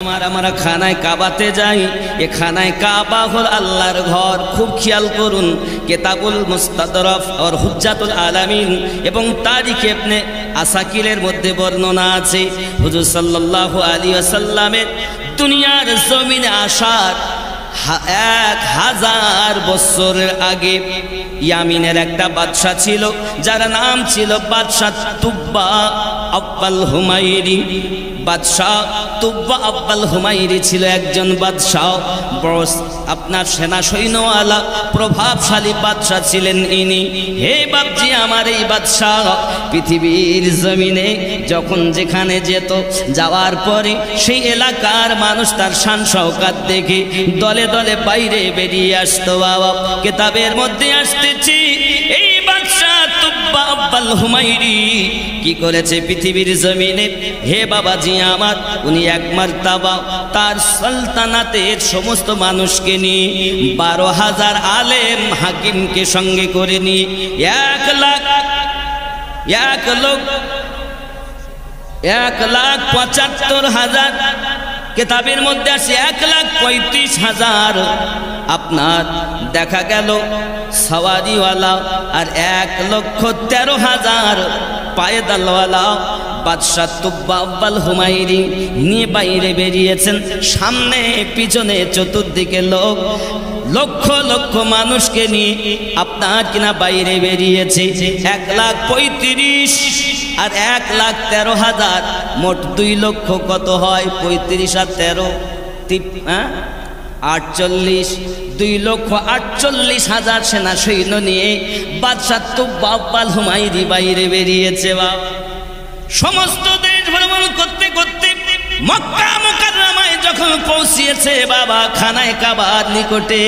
আমরা খানায় কাবাতে যাই। এ খানায় কাবা হল আল্লাহর ঘর। খুব খেয়াল করুন, কিতাবুল মুস্তাদরাফ আর হুজ্জাতুল আলামিন এবং তারিখ ইবনে আসাকিরের মধ্যে বর্ণনা আছে হুজুর সাল্লাল্লাহু আলাইহি ওয়াসাল্লামের দুনিয়ার জমিনে আসার 1000 বছরের আগে ইয়ামিনের একটা বাদশা ছিল, যার নাম ছিল বাদশা তুব্বা আব্বাল হুমাইরি। বাদশাহ তুব্বা আব্বাল হুমাইরি ছিল একজন বাদশাহ, বড় আপনার সেনা সৈন্যওয়ালা প্রভাবশালী বাদশাহ ছিলেন ইনি। হে বাপজি, আমার এই বাদশাহ পৃথিবীর জমিনে যখন যেখানে যেত, যাওয়ার পরে সেই এলাকার মানুষ তার শান শওকাত দেখে দলে দলে বাইরে বেরিয়ে আসতো। বাবা, কিতাবের মধ্যে আসতেছি এই বাদশাহ তুব্বা আব্বাল হুমাইরি কি করেছে পৃথিবীর জমিনে। হে বাবাজি আমার, উনি এক মারতাবা তার সালতানাতের সমস্ত মানুষকে নিয়ে 12,000 আলেম হাকিমকে সঙ্গে করে নিয়ে 1,75,000 কিতাবের মধ্যে আছে 1,35,000 আপনার দেখা গেল সওয়ারিওয়ালা আর 1,13,000 পায়েদালওয়ালা বাদশাহ তুব্বা আব্বাল হুমাইরি নিয়ে বাইরে বেরিয়েছেন। সামনে পিছনে চতুর্দিকে লক্ষ লক্ষ মানুষকে নিয়ে আপনার কিনা বাইরে বেরিয়েছে। 1,35,000 আর 1,13,000 মোট 2 লক্ষ কত হয়? 35 আর 13 48, 2,48,000 সেনা সৈন্য নিয়ে বাদশাহ তুব্বা আব্বাল হুমাইরি বাইরে বেরিয়েছে। বাবা, সমস্ত দেশ ভ্রমণ করতে করতে মক্কা মুকাররমায় যখন পৌঁছিয়েছে বাবা, খানায় কাবার নিকটে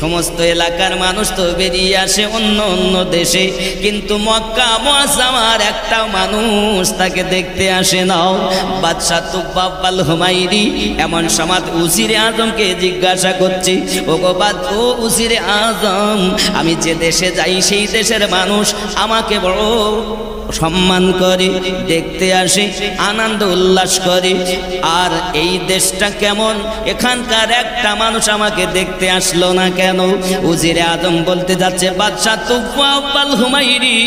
সমস্ত এলাকার মানুষ তো বেরিয়ে আসে অন্য অন্য দেশে, কিন্তু মক্কা মুআজ্জামার একটা মানুষ তাকে দেখতে আসে না। বাদশাহ তুব্বা আব্বাল হুমাইরি এমন সময় উজিরে আজমকে জিজ্ঞাসা করছে, ও উজিরে আজম, আমি যে দেশে যাই সেই দেশের মানুষ আমাকে বড় সম্মান করে, দেখতে আসে, আনন্দ উল্লাস করে, আর এই দেশটা কেমন? এখানকার একটা মানুষ আমাকে দেখতে আসলো না কেন? উজিরে আজম বলতে যাচ্ছে, বাদশাহ তুব্বা আব্বাল হুমাইরি,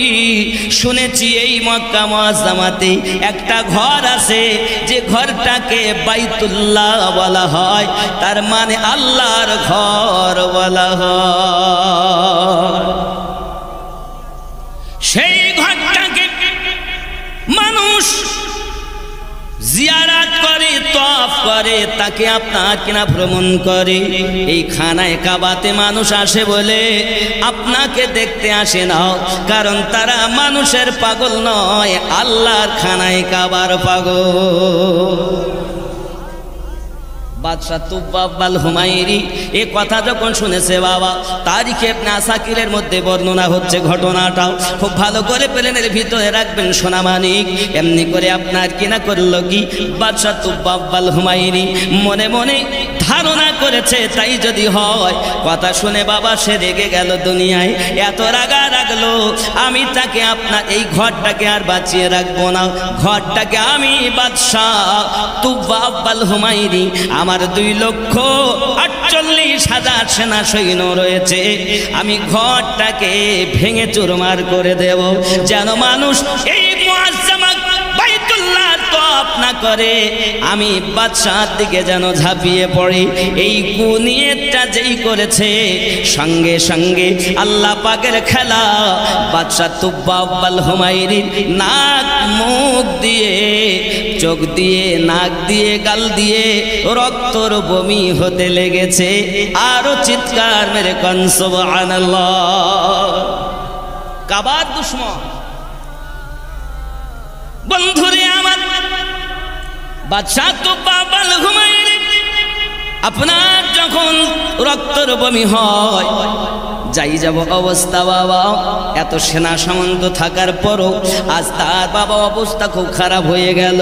শুনেছি এই মক্কা মুআজ্জামাতে একটা ঘর আছে, যে ঘরটাকে বাইতুল্লাহ বলা হয়, তার মানে আল্লাহর ঘর বলা হয়। সেই ঘরটাকে মানুষ জিয়ারাত করে, তওয়াফ করে, তাকে আপনার কিনা ভ্রমণ করে। এই খানায় কাবাতে মানুষ আসে বলে আপনাকে দেখতে আসে না, কারণ তারা মানুষের পাগল নয়, আল্লাহর খানায় কাবার পাগল। বাদশাহ তুব্বা আব্বাল হুমাইরি এ কথা যখন শুনেছে বাবা, তারিখে ইবনে আসাকিরের মধ্যে বর্ণনা হচ্ছে ঘটনাটাও খুব ভালো করে প্লেনের ভিতরে রাখবেন সোনামানিক। এমনি করে আপনার কিনা করলো কি, বাদশাহ তুব্বা আব্বাল হুমাইরি মনে মনে ধারণা করেছে তাই যদি হয়। কথা শুনে বাবা সে রেগে গেল দুনিয়ায়, এত রাগা রাগলো, আমি তাকে আপনার এই ঘরটাকে আর বাঁচিয়ে রাখবো না। ঘরটাকে আমি বাদশাহ তুব্বা আব্বাল হুমাইরি, আমার 2,48,000 সেনা সৈন্য রয়েছে, আমি ঘরটাকে ভেঙে চুরমার করে দেব, যেন মানুষ এই মুআজ্জামা বাইতুল্লাহ তওয়াফ না করে। আমি বাদশার দিকে যেন ঝাঁপিয়ে পড়ি। এই কুনিয়তটা যেই করেছে, সঙ্গে সঙ্গে আল্লাহ পাকের খেলা, বাদশাহ তুব্বা আব্বাল হুমাইরির নাক মুখ দিয়ে, চোখ দিয়ে, নাক দিয়ে, গাল দিয়ে রক্তর বমি হতে লেগেছে। আরো চিৎকার মেরে কোন সুবহানাল্লাহ। কাবার দুশমন বন্ধুরে আমার, বাদশাহ তুব্বা আব্বাল হুমাইরি আপনার যখন রক্তর বমি হয়, যাই যাব অবস্থা বাবা, এত সেনা সামন্ত থাকার পরও আজ তার বাবা অবস্থা খুব খারাপ হয়ে গেল।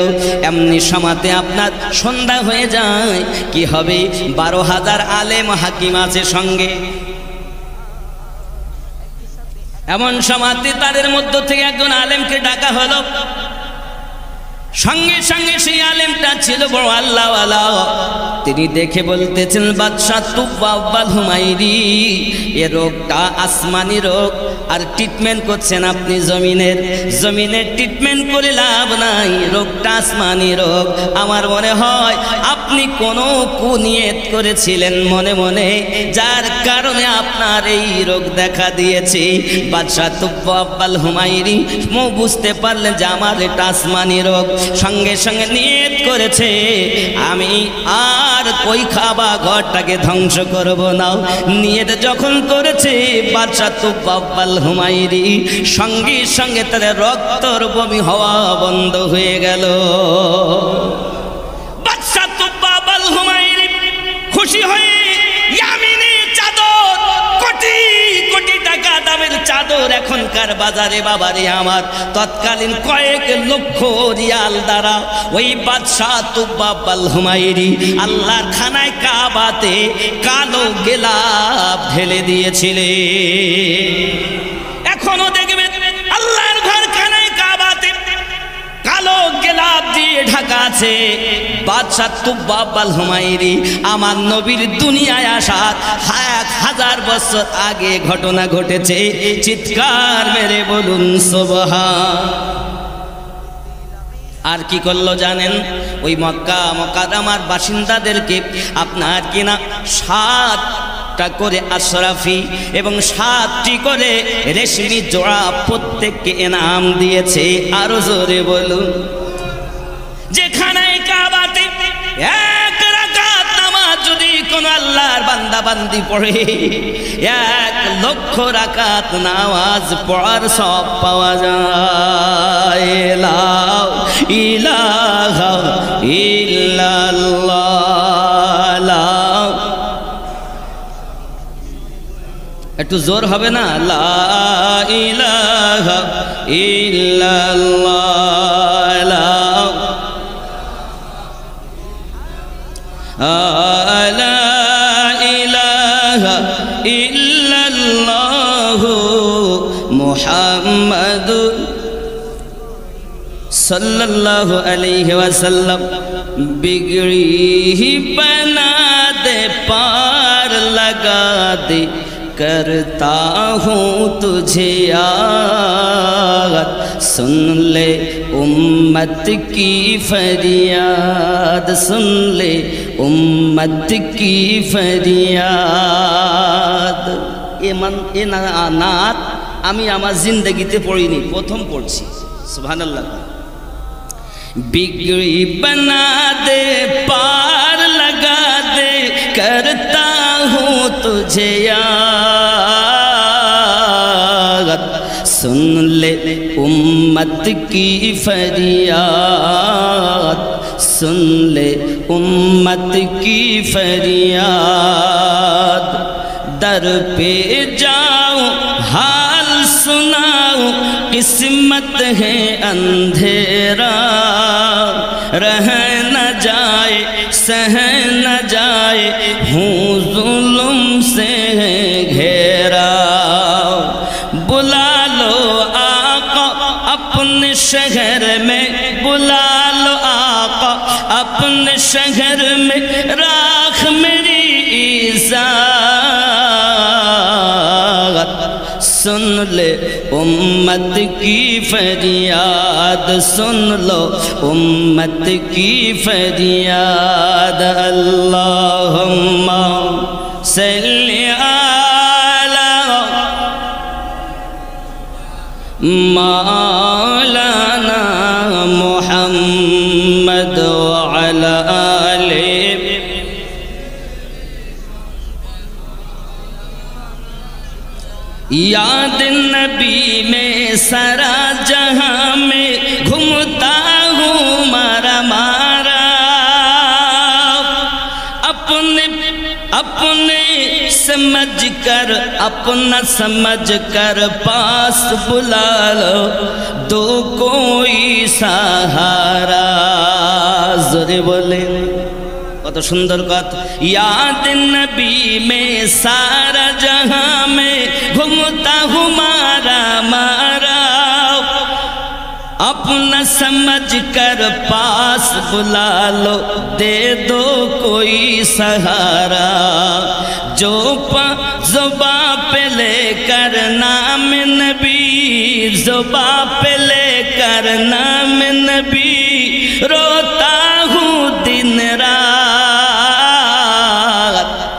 এমনি সমাতে আপনার সন্ধ্যা হয়ে যায়, কি হবে? 12,000 আলেম হাকিম আছে সঙ্গে। এমন সমাতে তাদের মধ্য থেকে একজন আলেমকে ডাকা হলো, সঙ্গে সঙ্গে সেই আলেমটা ছিল বড় আল্লাহওয়ালা, তিনি দেখে বলতেছেন বাদশাহ তুব্বাল হুমায়রি, এ রোগটা আসমানি রোগ, আর ট্রিটমেন্ট করছেন আপনি জমিনের ট্রিটমেন্ট করে লাভ নাই, রোগটা আসমানি রোগ। আমার মনে হয় আপনি কোনো কুনিয়ত করেছিলেন মনে মনে, যার কারণে আপনার এই রোগ দেখা দিয়েছে। বাদশাহ তুব্বাল হুমায়রি বুঝতে পারলেন যে আমার এটা আসমানি রোগ, সঙ্গে সঙ্গে নিয়ত করেছে আমি আর কই খাবা ঘরটাকে ধ্বংস করব না। নিয়ত যখন করেছে বাদশাহ তুব্বাল হুমায়রি, সঙ্গে সঙ্গে তার রক্তর বমি হওয়া বন্ধ হয়ে গেল। বাদশাহ তুব্বাল হুমায়রি খুশি হয়ে ইয়ামিনী চাদর, কোটি কোটি টাকা দামের চাদর এখনকার বাজারে বাবারে আমার তৎকালীন কয়েক লক্ষ রিয়াল দ্বারা ওই বাদশাহ তুব্বাল হুমায়রি আল্লাহর খানায় কাবাতে কালো গেলাপ ঢেলে দিয়েছিলেন। এখনো দেখবেন আল্লাহর ঘর খানায় কাবাতে কালো গেলাপ দিয়ে ঢাকা আছে। বাদশাহ তুব্বাল হুমায়রি আমার নবীর দুনিয়ায় আসার 1000 বছর আগে ঘটনা ঘটেছে। চিৎকার মেরে বলুন সুবহান। আর কি করলো জানেন? ওই মক্কা মুকাররমার বাসিন্দাদেরকে আপনার কিনা 7টা করে আশরাফি এবং 7টি করে রেশমি জোড়া প্রত্যেককে ইনাম দিয়েছে। আরো জোরে বলুন। যেখানে কাবাতে 1 রাকাত নামাজ যদি কোন আল্লাহর বান্দা বান্দি পড়ে 1 লক্ষ রাকাত নামাজ পড়ার সব পাওয়া যায়। লা ইলাহা ইল্লাল্লাহ। একটু জোর হবে না? লা ইলাহা ইল্লাল্লাহ, লা ইলাহা ইল্লাল্লাহ মুহাম্মাদুর सल्लल्लाहु अलैहि वसल्लम। बिगड़ी ही बना दे पार लगा दे, करता हूँ तुझे याद, सुन ले उम्मत की फरियाद, सुन ले उम्मत की फरियाद। এ নাত আমি আমার জিন্দগিতে পড়িনি, প্রথম পড়ছি। সুবহানাল্লাহ। बिगड़ी बना दे पार लगा दे, करता हूँ तुझे याद, सुन ले उम्मत की फरियाद, सुन ले उम्मत की फरियाद। दर पे जाऊं हाल सुनाऊं, किस्मत है अंधेरा, रह न जाए सह न जाए, हूँ जुल्म से है घेरा। बुला लो आका अपने शहर में, बुला लो आका अपने शहर में, राख मेरी इज़्ज़त, सुन ले उम्मत की फरियाद, सुन लो उम्मत की फरियाद। अल्लाहुम्मा सल्ली अला मौलाना मुहम्मद व अला आले। याद नबी में सारा जहां में घूमता हूँ मारा मारा, अपने अपने समझ कर अपना समझ कर पास बुला लो, दो कोई सहारा। जोरे बोले কত সুন্দর কথা। याद नबी में सारा जहां में घूमता हूँ मारा मारा, अपना समझ कर पास बुला लो, दे दो कोई सहारा, जो जुबा पे लेकर नाम नबी, जुबा पे लेकर नाम नबी, रोता हूँ दिन रात।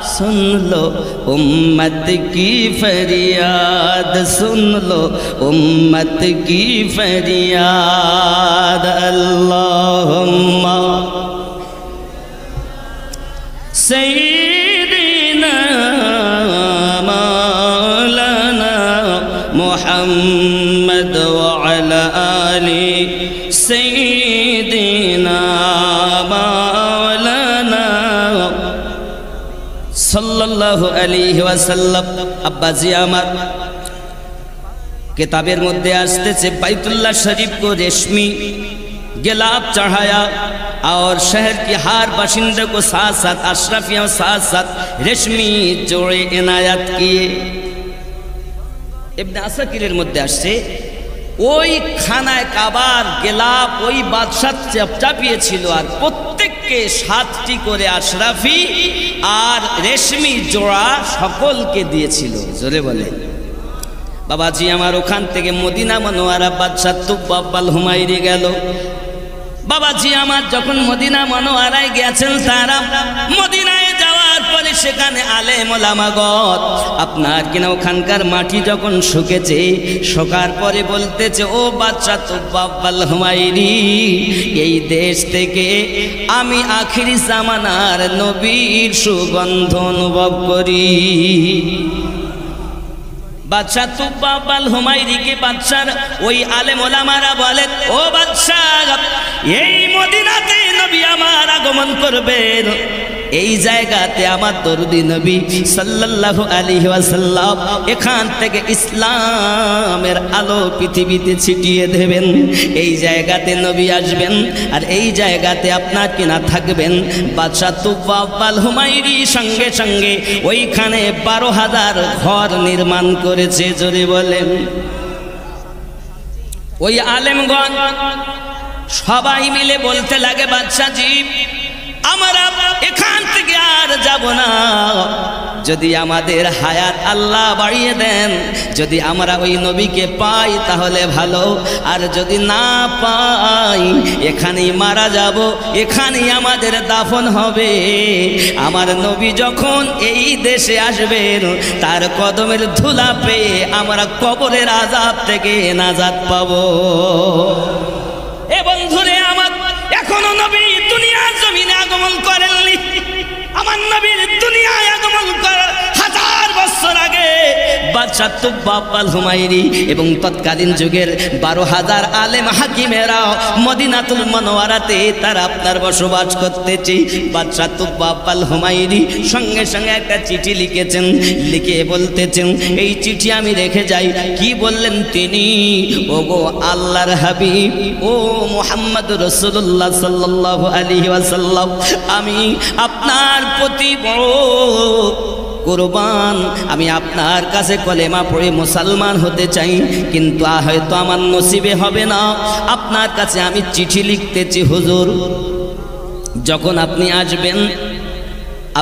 सुन लो उम्मत की फरियाद, सुन लो उम्मत की फरियाद। अल्लाहुम्मा सय्यिदना मौलाना मुहम्मद व अला आलि सय्यिदना मौलाना सल्लल्लाहु अलैहि वसल्लम। अब्बाजी আমার किताबेर मध्य आसते बैतुल्लाह शरीफ को रेशमी गिलाफ चढ़ाया और शहर की हार बाशिंदे को साथ साथ अशरफियों साथ साथ रेशमी जोड़े इनायत किए। इब्ने आसाकिरेर मध्य आसছে ওই খানায় কাবার গেলাপ ওই বাদশাহ চাপিয়েছিল আর প্রত্যেককে 7টি করে আশরাফি আর রেশমি জোড়া সকলকে দিয়েছিল। জোরে বলে বাবাজি আমার ওখান থেকে মদিনা মনোয়ারা বাদশাহ তুব্বাল হুমায়রি গেল। বাবাজি আমার যখন মদিনা মনোয়ারায় গেছেন তারা মদিনায় যাওয়ার পরে সেখানে আলেম ওলামাগণ আপনার কিনা ওখানকার মাটি যখন শুকেছে শোকার পরে বলতেছে ও বাদশাহ তুব্বাল হুমায়রি এই দেশ থেকে আমি আখিরি জামানার নবীর সুগন্ধ অনুভব করি। বাদশাহ তুব্বাল হুমায়রিকে বাদশার ওই আলেম ওলামারা বলে ও বাদশাহ এই মদিনাতে নবী আমার আগমন করবেন, এই জায়গাতে আমার দরুদি নবী সাল্লাল্লাহু আলাইহি ওয়াসাল্লাম এখান থেকে ইসলামের আলো পৃথিবীতে ছিটিয়ে দেবেন। এই জায়গাতে নবী আসবেন আর এই জায়গাতে আপনার কিনা থাকবেন। বাদশাহ তুব্বাল হুমায়রি সঙ্গে সঙ্গে ওইখানে 12,000 ঘর নির্মাণ করেছে। জোরে বলেন। ওই আলেমগণ সবাই মিলে বলতে লাগে বাদশাজি আমরা এখান থেকে আর যাব না, যদি আমাদের হায়াত আল্লাহ বাড়িয়ে দেন, যদি আমরা ওই নবীকে পাই তাহলে ভালো, আর যদি না পাই এখানেই মারা যাব, এখানেই আমাদের দাফন হবে। আমার নবী যখন এই দেশে আসবেন তার কদমের ধুলা পেয়ে আমরা কবরের আযাব থেকে নাজাত পাবো। এ বন্ধুরে আমার এখনো নবী দুনিয়ার জমিনে আগমন করেননি। আমার নবীর দুনিয়ায় আগমন করার 1000 বছর আগে বাদশাহ তুব্বাল হুমায়রি এবং তৎকালীন যুগের 12,000 আলেম হাকিমেরা মদিনাতুল মুনাওয়ারাতে তারা আপনার বসবাস করতেছে। বাদশাহ তুব্বাল হুমায়রি সঙ্গে সঙ্গে একটা চিঠি লিখেছেন, লিখে বলতেছেন এই চিঠি আমি রেখে যাই। কি বললেন তিনি? ওগো আল্লাহর হাবিব, ও মুহাম্মদ রাসূলুল্লাহ সাল্লাল্লাহু আলাইহি ওয়াসাল্লাম, আমি আপনার প্রতি বড় কুরবান, আমি আপনার কাছে কলেমা পড়ে মুসলমান হতে চাই, কিন্তু হয়তো আমার নসিবে হবে না। আপনার কাছে আমি চিঠি লিখতেছি হুজুর, যখন আপনি আসবেন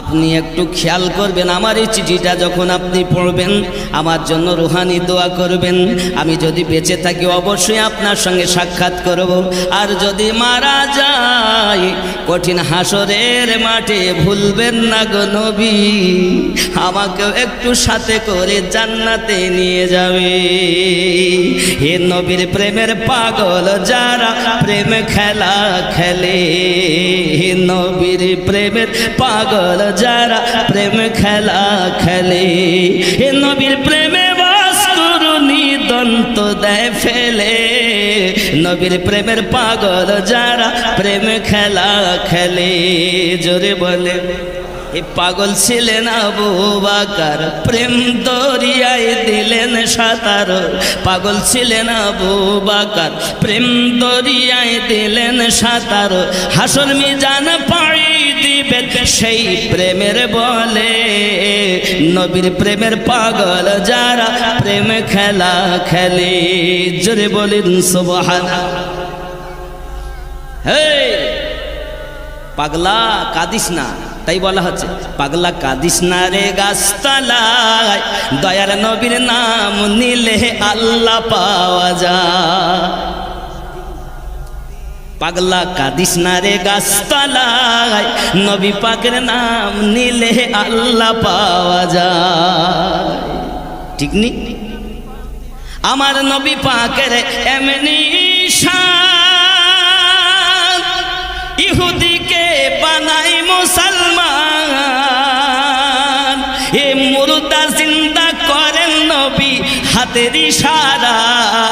আপনি একটু খেয়াল করবেন, আমার এই চিঠিটা যখন আপনি পড়বেন আমার জন্য রুহানি দোয়া করবেন। আমি যদি বেঁচে থাকি অবশ্যই আপনার সঙ্গে সাক্ষাৎ করব, আর যদি মারা যাই কঠিন হাসরের মাঠে ভুলবেন না গো নবী, আমাকেও একটু সাথে করে জান্নাতে নিয়ে যাবে। হে নবীর প্রেমের পাগল যারা প্রেম খেলা খেলে, হে নবীর প্রেমের পাগল যারা প্রেম খেলা খেলে, হে নবীর প্রেমে বাস করুনি দন্ত দেয় ফেলে, নবীর প্রেমের পাগল যারা প্রেম খেলা খেলে। জোরে বলে এ পাগল ছিলেন আবু বকর, প্রেম দরিয়ায় দিলেন সাঁতার। পাগল ছিলেন আবু বকর, প্রেম দরিয়ায় দিলেন সাঁতার। হাসর মিজান পাড়ি দিব সেই প্রেমের বলে নবীর প্রেমের পাগল যারা প্রেম খেলা খেলে জোরে বলেন সুবহানাল্লাহ। হে পাগলা কাঁদিস না, তাই বলা হচ্ছে পাগলা কাঁদিস না রে গাছতলায়, দয়ার নবীর নাম নিলে আল্লাহ পাওয়া যায়। পাগলা কাঁদিস না রে গাছতলায়, নবী পাকের নাম নিলে আল্লাহ পাওয়া যায়। ঠিক নি? আমার নবী পাকের এমনি শান, ইহুদিকে বানাই মুসলমান, এ মুর্দা জিন্দা করেন নবী হাতের ইশারায়।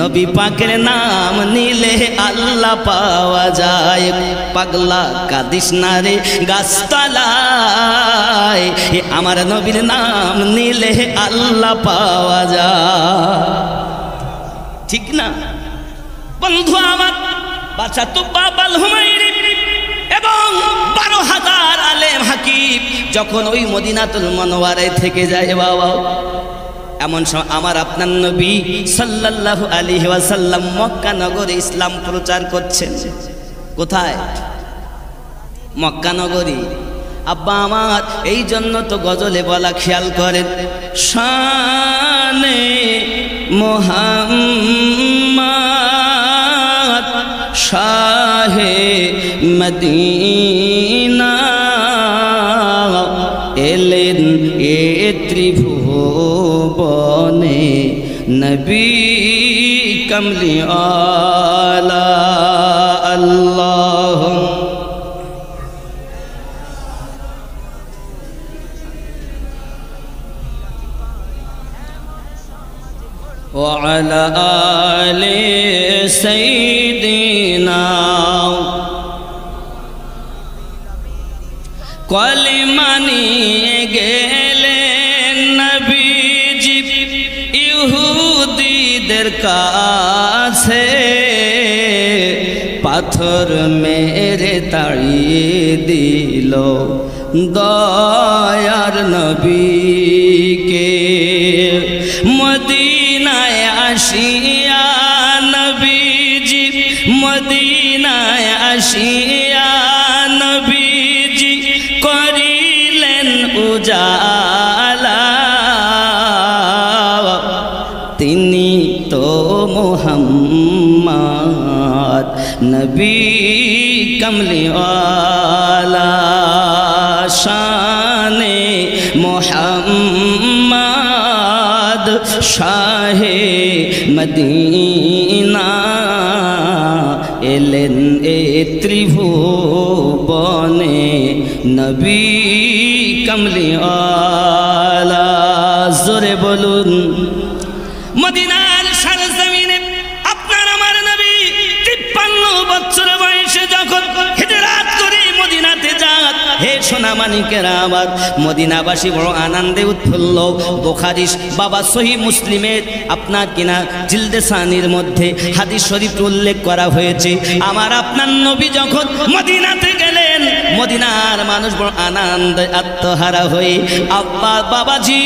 নবী পাকের নাম নিলে আল্লাহ পাওয়া যায়। পাগলা কাঁদিস না রে গাছতলায়, আমার নবীর নাম নিলে আল্লাহ পাওয়া যায়। ঠিক না বন্ধু আমার? বাচ্চা তো বাবাল হুমায়ুন এবং 12,000 আলেম হাকিম যখন ওই মদিনাতুল মুনাওয়ারায় থেকে যায় বাবা, এমন সময় আমার আপনার নবী সাল্লাল্লাহু আলাইহি ওয়াসাল্লাম মক্কা নগরে ইসলাম প্রচার করছেন। কোথায়? মক্কা নগরী। আব্বা আমার এই জন্য তো গজলে বলা, খেয়াল করেন, শানে মুহাম্মদ শাহে মদিনা এলেন এ ত্রিভুবনে, নবী কমলি আলা আল্লাহ। وعلى آل سيدنا কলিমা নিয়ে গেলেন নবীজি ইহুদিদের কাছে, পাথর মেরে তাড়িয়ে দিল দয়ার নবীকে। মদিনায় আসিয়া নবীজি, মদিনায় আসিয়া নবীজি করিলেন উজালা, তিনি তো মুহাম্মদ নবী কমলিওয়ালা। শানে মুহাম্মদ শাহে মদিনা এলেন এ ত্রিভুবনে, নবী কমলিওয়ালা। জোরে বলুন মদিনার সরজমিনে আপনার আমার নবী 53 বছর বয়সে যখন হিজরত করে মদিনাতে যান, হে সোনা মানিকেরা আমার, মদিনাবাসী বড় আনন্দে উৎফুল্ল। বুখারী বাবা সহিহ মুসলিমের আপনার কিনা জিলদে সানির মধ্যে হাদিস শরীফ উল্লেখ করা হয়েছে, আমার আপনার নবী যখন মদিনাতে গেলেন, মদিনার মানুষ বড় আনন্দ আত্মহারা হয়ে, আব্বা বাবাজি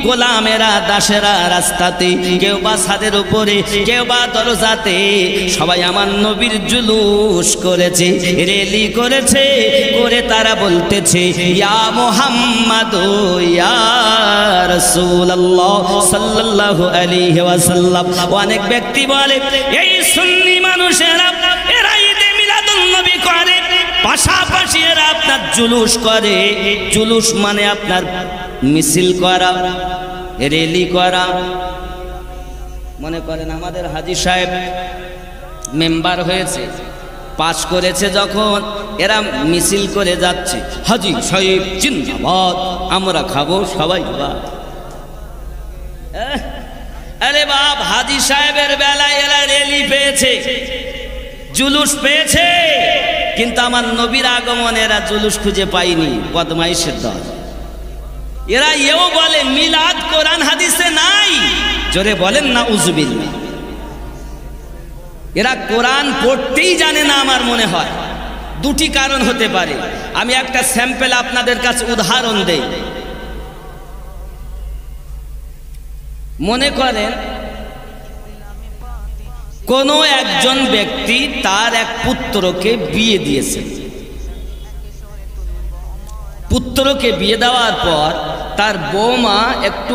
গোলামেরা দাসেরা রাস্তাতে, কেউ বা ছাদের উপরে, কেউ বা দরজাতে, সবাই আমার নবীর জুলুস করেছে, রেলি করেছে, করে তারা বলতেছে ইয়া মুহাম্মাদ ইয়া রাসূলুল্লাহ সাল্লাল্লাহু আলাইহি ওয়াসাল্লাম। অনেক ব্যক্তি বলে এই সুন্নি মানুষেরা এরা ঈদে মিলাদুন নবী করে, পাশাপাশি এরা আপনার জুলুস করে। জুলুস মানে আপনার মিছিল করা, রেলি করা। মনে করেন আমাদের হাজী সাহেব মেম্বার হয়েছে, পাস করেছে, যখন এরা মিছিল করে যাচ্ছে, হাজী সাহেব জিন্দাবাদ, আমরা খাবো সবাই বাদ। আরে বাপ, হাজী সাহেবের বেলায় এরা রেলি পেয়েছে, জুলুস পেয়েছে, কিন্তু আমার নবীর আগমনে এরা জুলুস খুঁজে পায়নি, বদমাইশের দল। এরা এও বলে মিলাদ কোরআন হাদিসে নাই, জোরে বলেন না উযবিল্লাহ। এরা কোরআন পড়তেই জানে না আমার মনে হয়, দুটি কারণ হতে পারে। আমি একটা স্যাম্পল আপনাদের কাছে উদাহরণ দেই। মনে করেন কোনো একজন ব্যক্তি তার এক পুত্রকে বিয়ে দিয়েছে। পুত্রকে বিয়ে দেওয়ার পর তার বৌমা একটু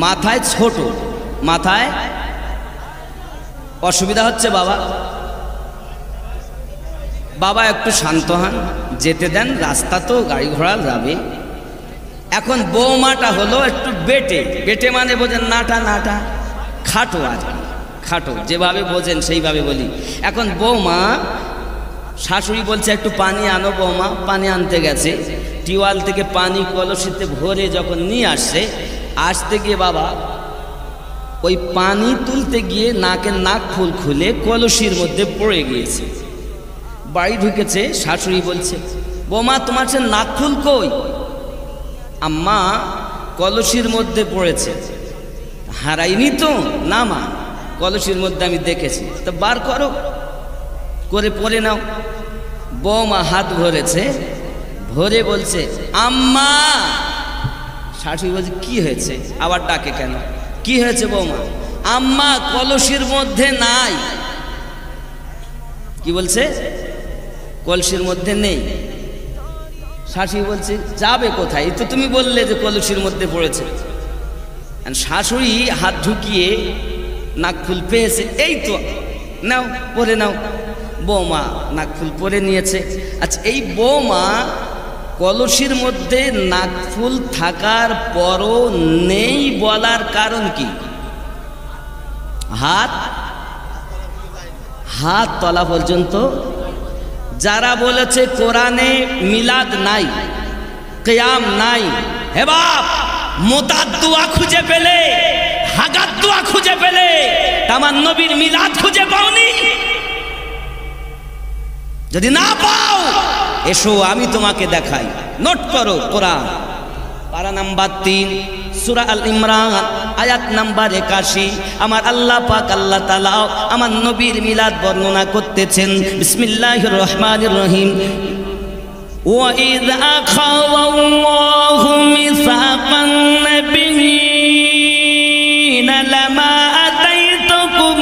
মাথায় ছোট, মাথায় অসুবিধা হচ্ছে, বাবা একটু শান্ত হন, যেতে দেন, রাস্তা তো গাড়ি ঘোড়া যাবে। এখন বৌমাটা হলো একটু বেটে মানে বোঝেন, নাটা খাটো, আর খাটো, যেভাবে বোঝেন সেইভাবে বলি। এখন বৌমা, শাশুড়ি বলছে একটু পানি আনো বৌমা। পানি আনতে গেছে, টিউবওয়েল থেকে পানি কলসিতে ভরে যখন নিয়ে আসতে গিয়ে বাবা ওই পানি তুলতে গিয়ে নাকের নাক ফুল খুলে কলসির মধ্যে পড়ে গিয়েছে। বাড়ি ঢুকেছে, শাশুড়ি বলছে বৌমা তোমার সে নাক ফুল কই? আম্মা কলসির মধ্যে পড়েছে। হারাইনি তো? না মা, কলসির মধ্যে আমি দেখেছি। তো বার করো, করে পরে নাও। বৌমা হাত ভরেছে, ভরে বলছে আম্মা। শাশুড়ি বলছে কি হয়েছে? আবার ডাকে কেন? কি হয়েছে বৌমা? আম্মা কলসির মধ্যে নাই। কি বলছে? কলসির মধ্যে নেই। শাশুড়ি বলছে যাবে কোথায়? তো তুমি বললে যে কলসির মধ্যে পড়েছে। শাশুড়ি হাত ঢুকিয়ে নাকফুল পেয়েছে, এই তো নাও পরে নাও। বৌমা নাকফুল পরে নিয়েছে। আচ্ছা, এই বৌমা কলসির মধ্যে নাকফুল থাকার পরও নেই বলার কারণ কি? হাত তলা পর্যন্ত। যারা বলেছে কোরআনে মিলাদ নাই, কিয়াম নাই, হে বাপ মোতার দোয়া খুঁজে পেলে, হাগার দোয়া খুঁজে পেলে, আমার নবীর মিলাদ খুঁজে পাওনি? যদি না পাও এসো আমি তোমাকে দেখাই। নোট করো, কোরআন পারা নাম্বার 3 সূরা আল ইমরান আয়াত নাম্বার 81। আমার আল্লাহ পাক আল্লাহ তাআলা আমার নবীর মিলাদ বর্ণনা করতেছেন। বিসমিল্লাহির রহমানির রহিম। وَإِذْ أَخَذَ اللَّهُ مِيثَاقَ النَّبِيِّينَ لَمَا آتَيْتُكُم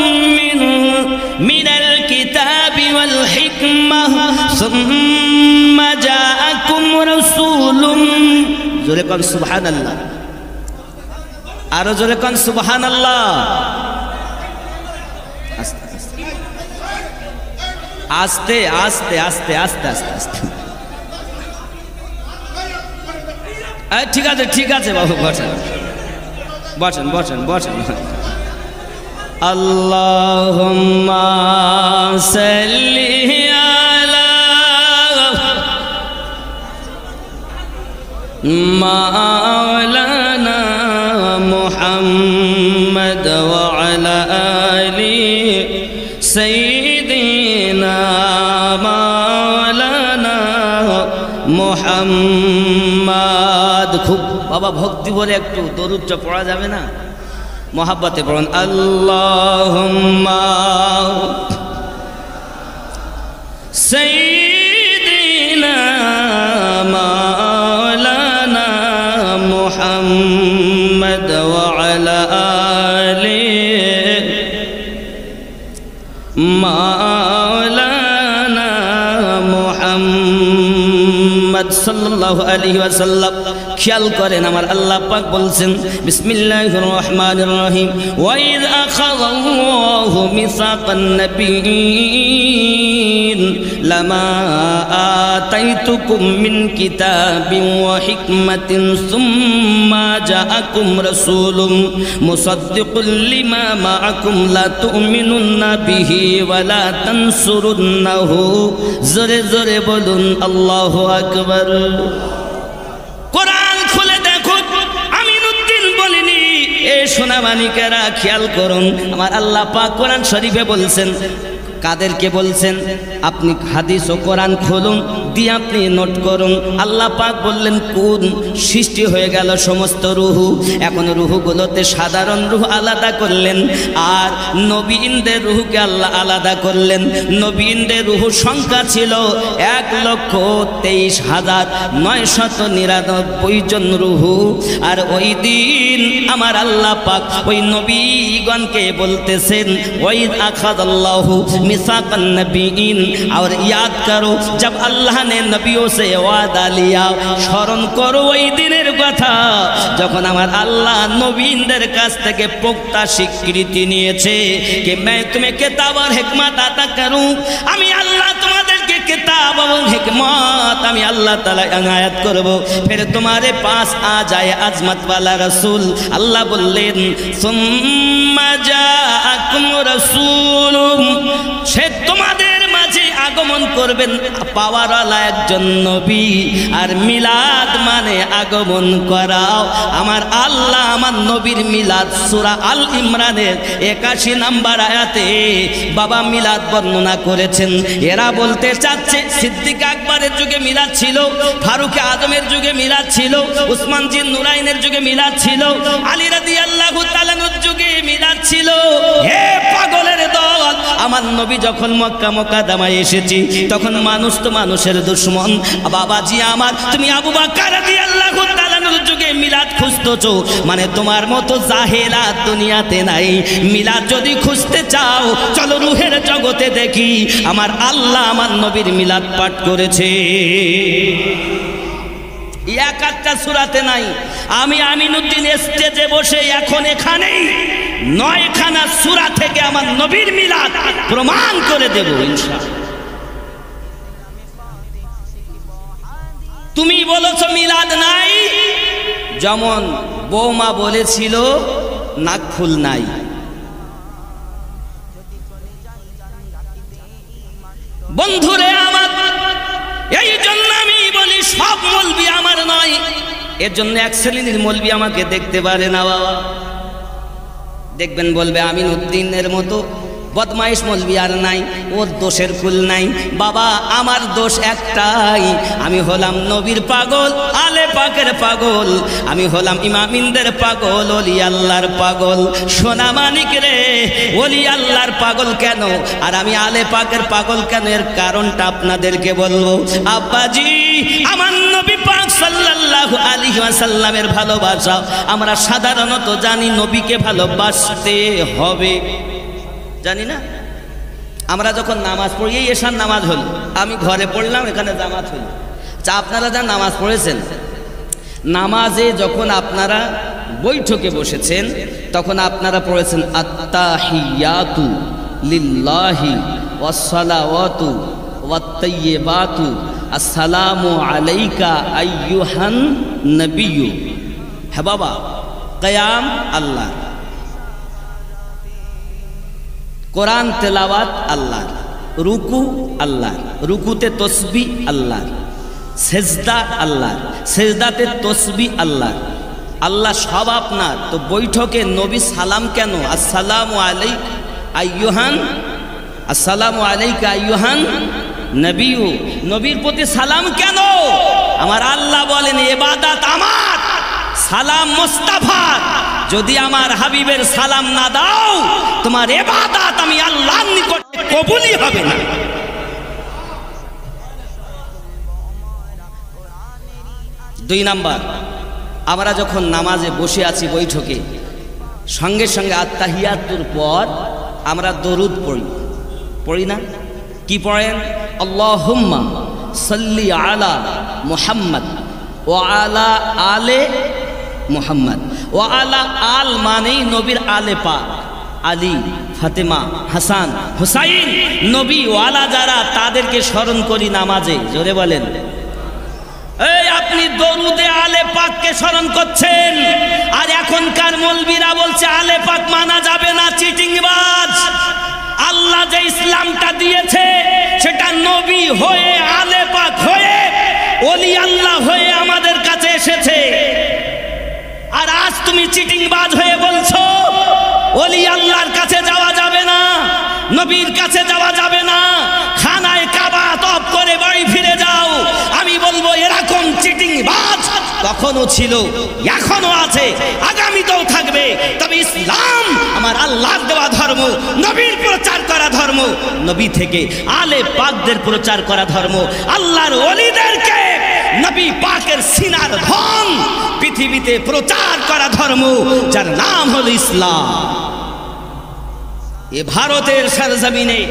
مِّنَ الْكِتَابِ وَالْحِكْمَةِ ثُمَّ جَاءَكُمْ رَسُولٌ জোরে কোন সুবহানাল্লাহ, আরো জোরে কোন সুবহানাল্লাহ। আস্তে আস্তে আস্তে আস্তে আস্তে আস্তে। ঠিক আছে ঠিক আছে বাবু, বসেন বসেন বসেন বসেন। আল্লাহুম্মা সাল্লি আলা মাওলানা মুহাম্মদ ওয়া আলা আলি সাইয়্যিদিনা মাওলানা মুহাম্মদ। খুব বাবা ভক্তি বলে একটু দরুদটা পড়া যাবে না? মোহাব্বতে পড়ুন। আল্লাহুম্মা সাইয়্যিদিনা মাওলানা মুহাম্মদ ওয়া আলা আলি মাওলানা মুহাম্মদ সাল্লাল্লাহু আলাইহি ওয়াসাল্লাম। খেয়াল করেন, আমার আল্লাহ পাক বলছেন বিসমিল্লাহির রহমানির রহিম। ওয়া ইয আখাযাল্লাহু মিসাকান নাবিয়্যিন লামা আতাইতুকুম মিন কিতাবিন ওয়া হিকমাতিন সুম্মা জাআকুম রাসূলুম মুসাদ্দিকুল লিমা মাআকুম লা তু'মিনুন্না বিহি ওয়া লা তানসুরুন্নাহু। জোরে জোরে বলুন আল্লাহু আকবার। কোরআন খুলে দেখুন, আমিনুদ্দিন বলিনি। এ সোনামানিকেরা খেয়াল করুন, আমার আল্লাহ পাক কোরআন শরীফে বলছেন কাদেরকে বলছেন? আপনি হাদিস ও কোরআন খুলুন, দিয়ে আপনি নোট করুন। আল্লাহ পাক বললেন কোন সৃষ্টি হয়ে গেল সমস্ত রুহু। এখন রুহুগুলোতে সাধারণ রুহ আলাদা করলেন, আর নবীনদের রুহুকে আল্লাহ আলাদা করলেন। নবীনদের রুহুর সংখ্যা ছিল 1,23,999 জন রুহু। আর ওই দিন আমার আল্লাহ পাক ওই নবীগণকে বলতেছেন, ওয়াইদ আখাযাল্লাহু मिसाक़न नबीयीन, और याद करो जब अल्लाह ने नबियों से वादा लिया। স্মরণ করো ওই দিনের কথা যখন আমার আল্লাহ নবীনদের কাছ থেকে পোক্তা স্বীকৃতি নিয়েছে कि मैं तुम्हें किताब और हिकमत अता करूं। আমি আল্লাহ তোমাদেরকে किताब और हिकमत আমি আল্লাহ তাআলা এনায়েত করব। फिर तुम्हारे पास आ जाए अजमत वाला रसूल। আল্লাহ বললেন सुम्मा जाअकुम रसूलुम, সে তোমাদের মাঝে আগমন করবেন পাওয়ারওয়ালা একজন নবী। আর মিলাদ মানে আগমন করাও। আমার আল্লাহ আমার নবীর মিলাদ সূরা আল ইমরানের 81 নম্বর আয়াতে বাবা মিলাদ বর্ণনা করেছেন। এরা বলতে চাচ্ছে সিদ্দিক আকবরের যুগে মিলাদ ছিল, ফারুক আজমের যুগে মিলাদ ছিল, উসমান জিন নুরাইনের যুগে মিলাদ ছিল, আলী রাদিয়াল্লাহু তাআলার যুগে মিলাদ ছিল। হে পাগলের দল, আমার নবী যখন মক্কা মুকাদ্দামায় এসেছি তখন মানুষ তো মানুষের দুশমন। বাবাজি আমার, তুমি আবু বকর রাদিয়াল্লাহু তাআলার যুগে মিলাদ খুঁজতেছো, মানে তোমার মতো জাহেলা দুনিয়াতে নাই। মিলাদ যদি খুঁজতে চাও চলো রুহের জগতে দেখি আমার আল্লাহ আমার নবীর মিলাদ পাঠ করেছে। এক একটা সূরাতে নাই। আমি আমিনুদ্দিন স্টেজে বসে এখন এখানেই 9খানা সূরা থেকে আমার নবীর মিলাদ প্রমাণ করে দেব ইনশাআল্লাহ। তুমি বলেছো মিলাদ নাই, যেমন বৌমা বলেছিল নাকফুল নাই। বন্ধুরে আমার, এই জন্য আমি বলি সব মৌলবি আমার নয়। এর জন্য এক শ্রেণীর মৌলবি আমাকে দেখতে পারে না বাবা, দেখবেন বলবে আমিনুদ্দিনের মতো বদমাইশ মৌলবি আর নাই, ওর দোষের কুল নাই। বাবা আমার দোষ একটাই, আমি হলাম নবীর পাগল, আলে পাকের পাগল, আমি হলাম ইমামিনদের পাগল, ওলি আল্লাহর পাগল। সোনা মানিক রে, ওলি আল্লাহর পাগল কেন আর আমি আলে পাকের পাগল কেন? এর কারণটা আপনাদেরকে বলবো। আব্বাজি আমার নবী পাক সাল্লাল্লাহু আলাইহি ওয়াসাল্লামের ভালোবাসা আমরা সাধারণত জানি নবীকে ভালোবাসতে হবে, জানি না? আমরা যখন নামাজ পড়ি, এই এশার নামাজ হলো, আমি ঘরে পড়লাম, এখানে জামাত হলো। আচ্ছা, আপনারা যা নামাজ পড়েছেন, নামাজে যখন আপনারা বৈঠকে বসেছেন তখন আপনারা পড়েছেন আত্তাহিয়াতু লিল্লাহি ওয়াসসালাওয়াতু ওয়াত-তাইয়্যিবাতু আসসালামু আলাইকা আইয়ুহান নবিয়্যু। হ্যাঁ বাবা, কিয়াম আল্লাহ, কোরআন তেলাওয়াত আল্লাহ, রুকু আল্লাহ, রুকুতে তসবিহ আল্লাহ, সেজদা আল্লাহ, সেজদাতে তসবিহ আল্লাহ, আল্লাহ সব আপনার। তো বৈঠকে নবী সালাম কেন? আসসালামু আলাইকা আইয়ুহান, আসসালামু আলাইকা আইয়ুহান নবিয়্যু, নবীর প্রতি সালাম কেন? আমার আল্লাহ বলেন ইবাদত আমার, সালাম মুস্তাফার। যদি আমার হাবিবের সালাম না দাও তোমার ইবাদত আমি আল্লাহর নিকট কবুলই হবে না। দুই নাম্বার, আমরা যখন নামাজে বসে আছি বৈঠকে, সঙ্গে সঙ্গে আত্তাহিয়াতুর পর আমরা দরুদ পড়ি, পড়ি না? কি পড়েন? আল্লাহুম্মা সাল্লি আলা মুহাম্মদ ওয়া আলা আলে মুহাম্মদ। ওয়া আলা আল মানেই নবীর আলে পাক, আলী, ফাতেমা, হাসান, হুসাইন, নবী ওয়ালা যারা তাদেরকে স্মরণ করি নামাজে। জোরে বলেন। এই আপনি দরুদে আলে পাককে স্মরণ করছেন, আর এখনকার মৌলবীরা বলছে আলে পাক মানা যাবে না, চিটিংবাজ। আল্লাহ যে ইসলামটা দিয়েছে সেটা নবী হয়ে, আলে পাক হয়ে, ওলি আল্লাহ হয়ে আমাদের কাছে এসেছে। আর আজ তুমি চিটিংবাজ হয়ে বলছো ওলি আল্লাহর কাছে যাওয়া যাবে না। নবীর কাছে যাওয়া যাবে না, খানায় কাবা তওয়াফ করে বাড়ি ফিরে যাও। আমি বলবো এরকম চিটিং বাজ তখনও ছিল, এখনো আছে, আগামীতেও থাকবে। তবে ইসলাম আমার আল্লাহর দেওয়া ধর্ম, নবীর প্রচার করা ধর্ম, নবী থেকে আলে পাকদের প্রচার করা ধর্ম, আল্লাহর ওলিদেরকে নবী পাকের সিনার ধন পৃথিবীতে প্রচার করা ধর্ম, যার নাম হলো ইসলাম। এ ভারতের সরজমিনে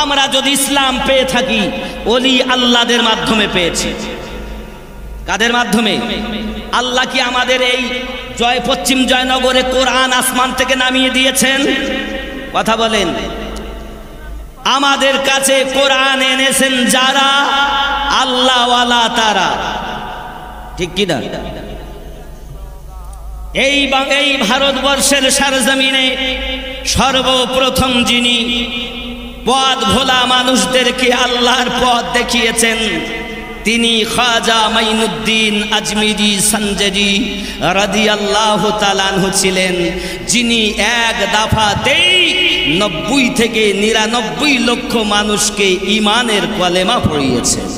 আমরা যদি ইসলাম পেয়ে থাকি, ওলি আল্লাহদের মাধ্যমে পেয়েছি। কাদের মাধ্যমে? আল্লাহ কি আমাদের এই পশ্চিম জয়নগরে কোরআন আসমান থেকে নামিয়ে দিয়েছেন? কথা বলেন। আমাদের কাছে কোরআন এনেছেন যারা আল্লাহওয়ালা, তারা, ঠিক কিনা? এই ভারতবর্ষের সরজমিনে সর্বপ্রথম যিনি পথ ভোলা মানুষদেরকে আল্লাহর পথ দেখিয়েছেন, তিনি খাজা মাইনুদ্দিন আজমিরি সঞ্জরি রাদিয়াল্লাহু তাআলা আনহু ছিলেন, যিনি এক দফাতেই 90 থেকে 99 লক্ষ মানুষকে ঈমানের কলেমা পড়িয়েছেন।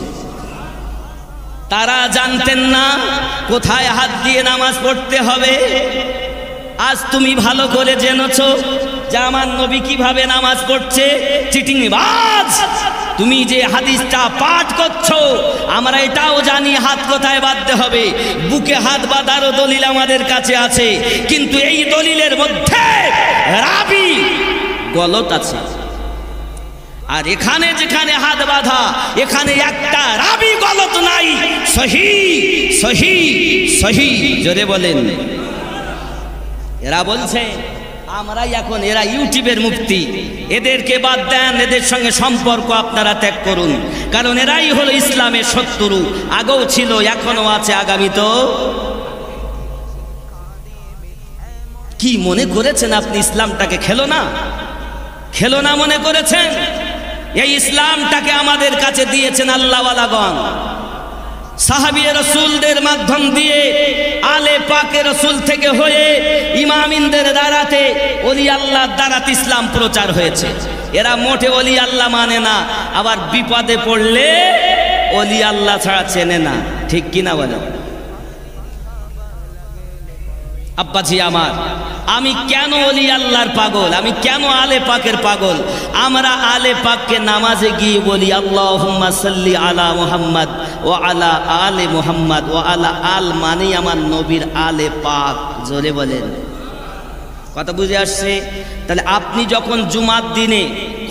তারা জানতেন না কোথায় হাত দিয়ে নামাজ পড়তে হবে। আজ তুমি ভালো করে জেনেছো যে আমার নবী কিভাবে নামাজ পড়ছে। চিটিংবাজ, তুমি যে হাদিসটা পাঠ করছো, আমরা এটাও জানি হাত কোথায় বাঁধতে হবে। বুকে হাত বাঁধারও দলিল আমাদের কাছে আছে, কিন্তু এই দলিলের মধ্যে রাবি গলত আছে। আর এখানে যেখানে হাত বাঁধা, এখানে একটা রাবি গলত নাই, সহি সহি সহি। জোরে বলেন। এরা বলছে আমরাই এখন, এরা ইউটিউবের মুফতি, এদেরকে বাদ দেন, এদের সঙ্গে সম্পর্ক আপনারা ত্যাগ করুন, কারণ এরাই হলো ইসলামের শত্রু। আগেও ছিল, এখনো আছে, আগামী তো। কি মনে করেছেন আপনি ইসলামটাকে খেলো না? খেলো না মনে করেছেন? এই ইসলামটাকে আমাদের কাছে দিয়েছেন আল্লাহওয়ালাগণ, সাহাবী রাসূলদের মাধ্যম দিয়ে, আলে পাকে রাসূল থেকে হয়ে ইমামিনদের দ্বারাতে, ওলি আল্লাহর দ্বারাতে ইসলাম প্রচার হয়েছে। এরা মোটে ওলি আল্লাহ মানে না, আবার বিপদে পড়লে ওলি আল্লাহ ছাড়া চেনে না, ঠিক কিনা বলেন? আব্বাজি আমার, আমি কেন ওলি আল্লাহর পাগল, আমি কেন আলে পাকের পাগল? আমরা আলে পাককে নামাজে গিয়ে বলি আল্লাহুম্মা সাল্লি আলা মুহাম্মদ ও আলা আলে মুহাম্মদ ও আলা আল, মানে আমার নবীর আলে পাক। জোরে বলেন। কথা বুঝে আসছে? তাহলে আপনি যখন জুমার দিনে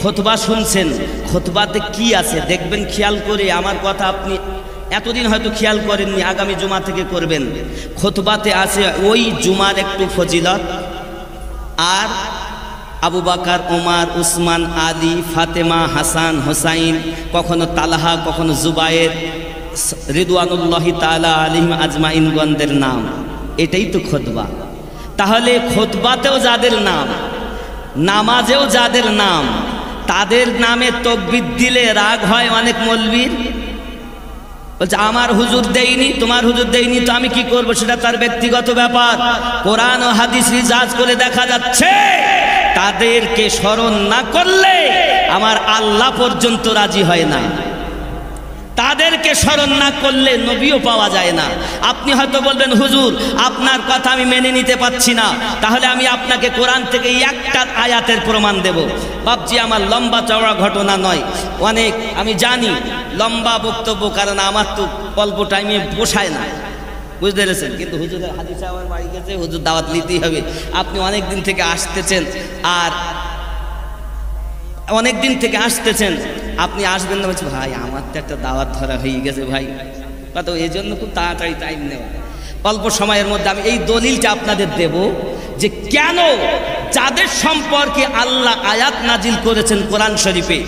খুতবা শুনছেন, খুতবাতে কি আছে দেখবেন, খেয়াল করে। আমার কথা আপনি এতদিন হয়তো খেয়াল করেননি, আগামী জুমা থেকে করবেন। খুতবাতে আছে ওই জুমার একটু ফজিলত, আর আবু বকর, ওমর, উসমান, আলী, ফাতেমা, হাসান, হোসাইন, কখনো তালহা, কখনো জুবায়ের, রিদওয়ানুল্লাহি তাআলা আলাইহিম আজমাইনগণদের নাম। এটাই তো খুতবা। তাহলে খুতবাতেও যাদের নাম, নামাজেও যাদের নাম, তাদের নামে তাকবীর দিলে রাগ হয় অনেক মৌলবীর। বলছে আমার হুজুর দেয়নি, তোমার হুজুর দেয়নি, তো আমি কি করব? সেটা তার ব্যক্তিগত ব্যাপার। কোরআন ও হাদিস রিসার্চ করে দেখা যাচ্ছে তাদেরকে স্মরণ না করলে আমার আল্লাহ পর্যন্ত রাজি হয় না। তাদেরকে স্মরণ না করলে নবীও পাওয়া যায় না। আপনি হয়তো বলবেন হুজুর আপনার কথা আমি মেনে নিতে পারছি না, তাহলে আমি আপনাকে কোরআন থেকে একটা আয়াতের প্রমাণ দেব। বাপজি আমার লম্বা চওড়া ঘটনা নয়, অনেক আমি জানি লম্বা বক্তব্য, কারণ আমার তো অল্প টাইমে পোষায় না, বুঝতে পেরেছেন? কিন্তু হুজুরের হাদিস আমার বাড়ি গেছে, হুজুর দাওয়াত নিতেই হবে। আপনি অনেক দিন থেকে আসতেছেন, আর অনেক দিন থেকে আসতেছেন, আপনি আসবেন না? বলছি ভাই আমার তো একটা দাওয়াত ধরা হয়ে গেছে ভাই, কত এই জন্য খুব তাড়াতাড়ি টাইম নেওয়া। অল্প সময়ের মধ্যে আমি এই দলিলটা আপনাদের দেব যে কেন যাদের সম্পর্কে আল্লাহ আয়াত নাজিল করেছেন কোরআন শরীফে।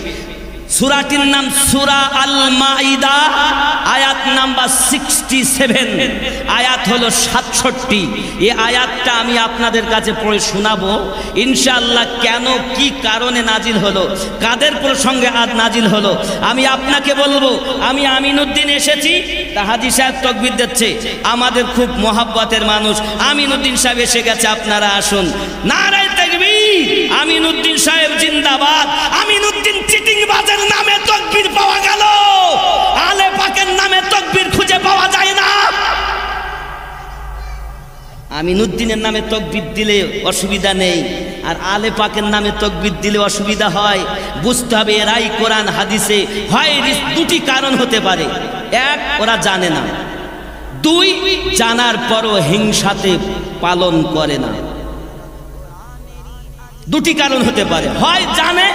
সূরাটির নাম সূরা আল মাইদা, আয়াত নাম্বার 67, আয়াত হলো 67। এই আয়াতটা আমি আপনাদের কাছে পড়ে শোনাবো ইনশাআল্লাহ। কেন, কি কারণে নাজিল হলো, কাদের প্রসঙ্গে আজ নাজিল হলো, আমি আপনাকে বলবো। আমি আমিনুদ্দিন এসেছি, তা হাজী সাহেব তাকবীর দিচ্ছে, আমাদের খুব মহাব্বতের মানুষ আমিনুদ্দিন সাহেব এসে গেছে, আপনারা আসুন, নারায়ে তাকবীর। আমিনউদ্দিন সাহেব জিন্দাবাদ। আমিনউদ্দিন চিটিংবাজের নামে তাকবীর পাওয়া গেল, আলে পাকের নামে তাকবীর খুঁজে পাওয়া যায় না। আমিনউদ্দিনের নামে তাকবীর দিলে অসুবিধা নেই, আর আলে পাকের নামে তাকবীর দিলে অসুবিধা হয়। বুঝতে হবে এরাই কোরআন হাদিসে হয় দুটি কারণ হতে পারে, এক ওরা জানে না, দুই জানার পরও হিংসাতে পালন করে না। দুটি কারণ হতে পারে, হয় জানে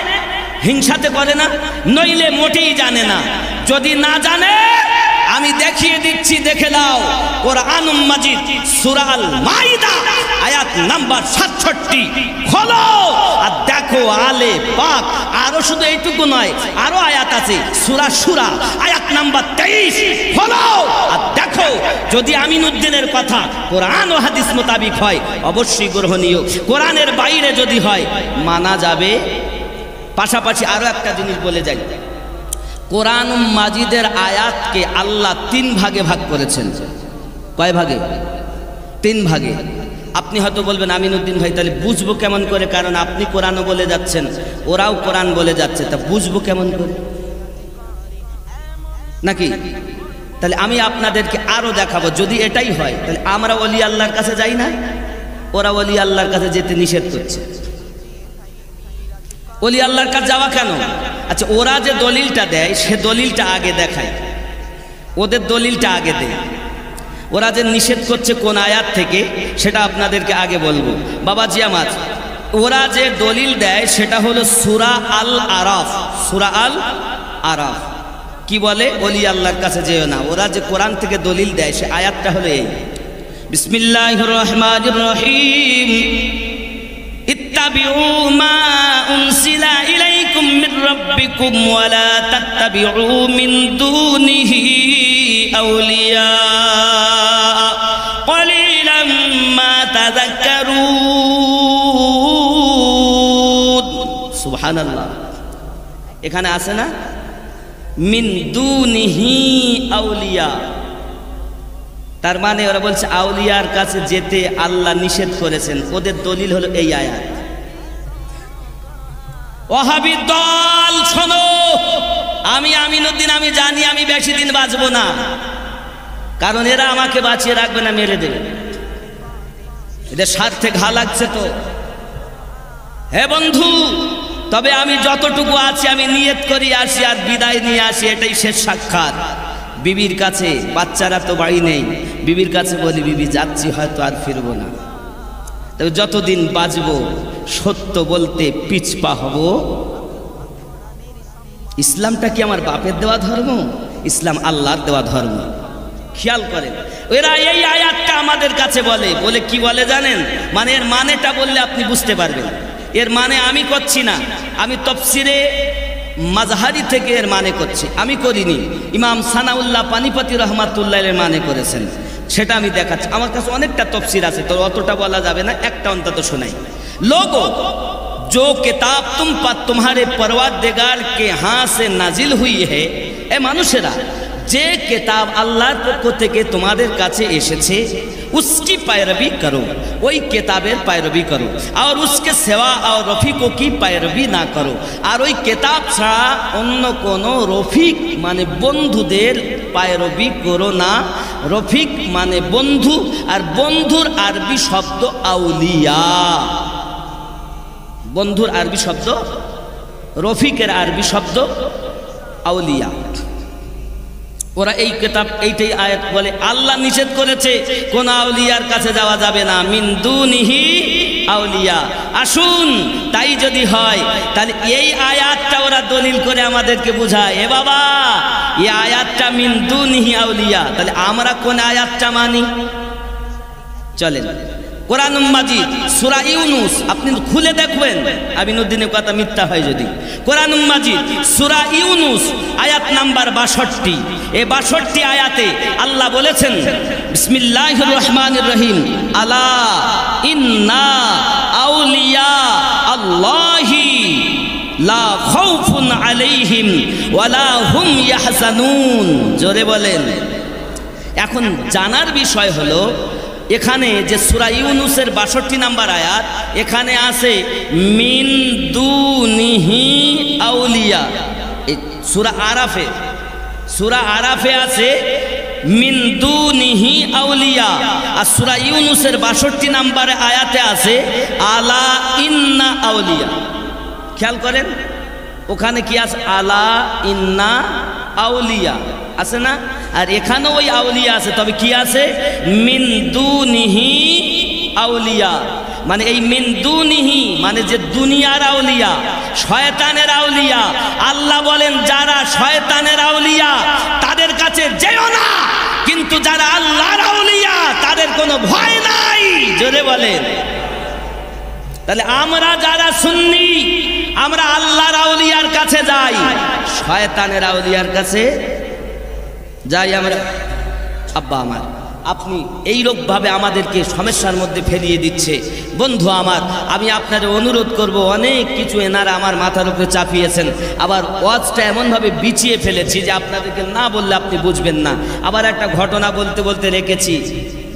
হিংসাতে করে না, নইলে মোটেই জানে না। যদি না জানে আমি দেখিয়ে দিচ্ছি, দেখে নাও। কোরআন মাজিদ সূরা আল মাইদা আয়াত নাম্বার 67 খোলো আর দেখো আলে পাক। আরো শুধু এইটুকু নয়, আরো আয়াত আছে সূরা শুরা আয়াত নাম্বার 23 খোলো আর দেখো। যদি আমিনউদ্দিনের কথা কোরআন ও হাদিস মোতাবিক হয় অবশ্যই গ্রহণীয়, কোরআনের বাইরে যদি হয় মানা যাবে। পাশাপাশি আরো একটা জিনিস বলে যাই, কোরআন মাজিদের আয়াতকে আল্লাহ 3 ভাগে ভাগ করেছেন। কয় ভাগে? 3 ভাগে। আপনি হয়তো বলবেন আমিনউদ্দিন ভাই তাহলে বুঝবো কেমন করে, কারণ আপনি কোরআনও বলে যাচ্ছেন ওরাও কোরআন বলে যাচ্ছে, তা বুঝবো কেমন করে নাকি? তাহলে আমি আপনাদেরকে আরো দেখাবো। যদি এটাই হয় তাহলে আমরা ওলি আল্লাহর কাছে যাই না, ওরা ওলি আল্লাহর কাছে যেতে নিষেধ করছে। ওলি আল্লাহর কাছে যাওয়া কেন? আচ্ছা, ওরা যে দলিলটা দেয় সে দলিলটা আগে দেখায়, ওদের দলিলটা আগে দেয়। ওরা যে নিষেধ করছে কোন আয়াত থেকে সেটা আপনাদেরকে আগে বলবো। বাবাজি আমার, ওরা যে দলিল দেয় সেটা হলো সূরা আল আরাফ। সূরা আল আরাফ কি বলে? ওলি আল্লাহর কাছে যেও না। ওরা যে কোরআন থেকে দলিল দেয় সে আয়াতটা হলো এই, বিসমিল্লাহির রহমানির রহিম, ইত্তাবিউ মা উনসিলা ইলাইকুম মির রাব্বিকুম ওয়া লা তাত্তাবিউ মিন দুনিহি আউলিয়া ক্বালিলাম মা তাযাক্কারুন। সুবহানাল্লাহ। এখানে আছে না মিন দুনিহি আউলিয়া, তার মানে ওরা বলছে আউলিয়ার কাছে যেতে আল্লাহ নিষেধ করেছেন। ওদের দলিল হলো এই আয়াত। ওয়াহাবি দল শোনো, আমি আমিনউদ্দিন আমি জানি আমি বেশি দিন বাঁচবো না, কারণ এরা আমাকে বাঁচিয়ে রাখবে না, মেরে দেবে। এদের স্বার্থে ঘা লাগছে তো। হে বন্ধু, তবে আমি যতটুকু আছি আমি নিয়ত করি আসি আর বিদায় নিয়ে আসি, এটাই শেষ সাক্ষাৎ। বিবির কাছে, বাচ্চারা তো বাড়ি নেই, বিবির কাছে বলি বিবি যাচ্ছি, হয়তো আর ফিরবো না, তবে যতদিন বাঁচবো সত্য বলতে পিছপা হব। ইসলামটা কি আমার বাপের দেওয়া ধর্ম? ইসলাম আল্লাহর দেওয়া ধর্ম। খেয়াল করেন, এরা এই আয়াতটা আমাদের কাছে বলে, বলে কি বলে জানেন? মানে এর মানেটা বললে আপনি বুঝতে পারবেন। এর মানে আমি করছি না, আমি তাফসিরে মাজহারি থেকে এর মানে করছি, আমি করিনি। ইমাম সানাউল্লাহ পানিপতি রহমাতুল্লাহ এর মানে করেছেন, সেটা আমি দেখাচ্ছি। আমার কাছে অনেকটা তাফসির আছে, তো অতটা বলা যাবে না, একটা অন্তত শোনাই। लोगो जो किताब तुम पर तुम्हारे परवरदिगार के हाथ से नाजिल हुई है, ए মানুষেরা যে কিতাব আল্লাহর পক্ষ থেকে তোমাদের কাছে এসেছে उसकी पैरवी करो, ওই কিতাবের पैरवी करो, और उसके सेवा और रफिकों की पैरवी ना करो। আর ওই কিতাব ছাড়া অন্য কোনো রফিক মানে বন্ধুদের पैरवी করো না। রফিক মানে বন্ধু, আর বন্ধুর আরবি শব্দ আউলিয়া। বন্ধুর আরবি শব্দ, রফিকের আরবি শব্দ আউলিয়া। ওরা এই কিতাব এইটাই আয়াত বলে আল্লাহ নিষেধ করেছে কোন আউলিয়ার কাছে যাওয়া যাবে না, মিন দুনিহি আউলিয়া। আসুন তাই যদি হয় তাহলে এই আয়াতটা ওরা দলিল করে আমাদেরকে বোঝায়, এ বাবা এই আয়াতটা মিন দুনিহি আউলিয়া, তাহলে আমরা কোন আয়াতটা মানি? চলেন কোরআন মাজিদ সূরা ইউনুস আপনি খুলে দেখবেন, আমিনউদ্দিনের কথা মিথ্যা হয় যদি। কোরআন মাজিদ সূরা ইউনুস আয়াত নাম্বার 62, এই 62 আয়াতে আল্লাহ বলেছেন বিসমিল্লাহির রহমানির রহিম, আলা ইন্না আউলিয়া আল্লাহি লা খাউফুন আলাইহিম ওয়ালা হুম ইয়াহজানুন। জোরে বলেন। এখন জানার বিষয় হলো এখানে যে সূরা ইউনূসের ৬২ নম্বর আয়াত, এখানে আছে মিন দুনিহি আউলিয়া। এই সূরা আরাফে আছে মিন দুনিহি আউলিয়া, আর সূরা ইউনূসের ৬২ নম্বর আয়াতে আছে আলা ইন্না আউলিয়া। খেয়াল করেন ওখানে কি আছে? আলা ইন্না আউলিয়া আছে না? আর এখানেও ওই আউলিয়া আছে, তবে কি আছে? মিন দুনিহি আউলিয়া। মানে এই মিন দুনিহি মানে যে দুনিয়ার আউলিয়া, শয়তানের আউলিয়া। আল্লাহ বলেন যারা শয়তানের আউলিয়া তাদের কাছে যেও না, কিন্তু যারা আল্লাহর আউলিয়া তাদের কোনো ভয় নাই। জোরে বলেন। তাহলে আমরা যারা সুন্নি আমরা আল্লাহর আউলিয়ার কাছে যাই, শয়তানের আউলিয়ার কাছে যাই আমরা। আব্বা আমার, আপনি এইরকমভাবে আমাদেরকে সমস্যার মধ্যে ফেলিয়ে দিচ্ছে। বন্ধু আমার, আমি আপনাদের অনুরোধ করব, অনেক কিছু এনারা আমার মাথার উপরে চাপিয়েছেন, আবার ওয়াজটা এমনভাবে বিছিয়ে ফেলেছি যে আপনাদেরকে না বললে আপনি বুঝবেন না। আবার একটা ঘটনা বলতে বলতে রেখেছি,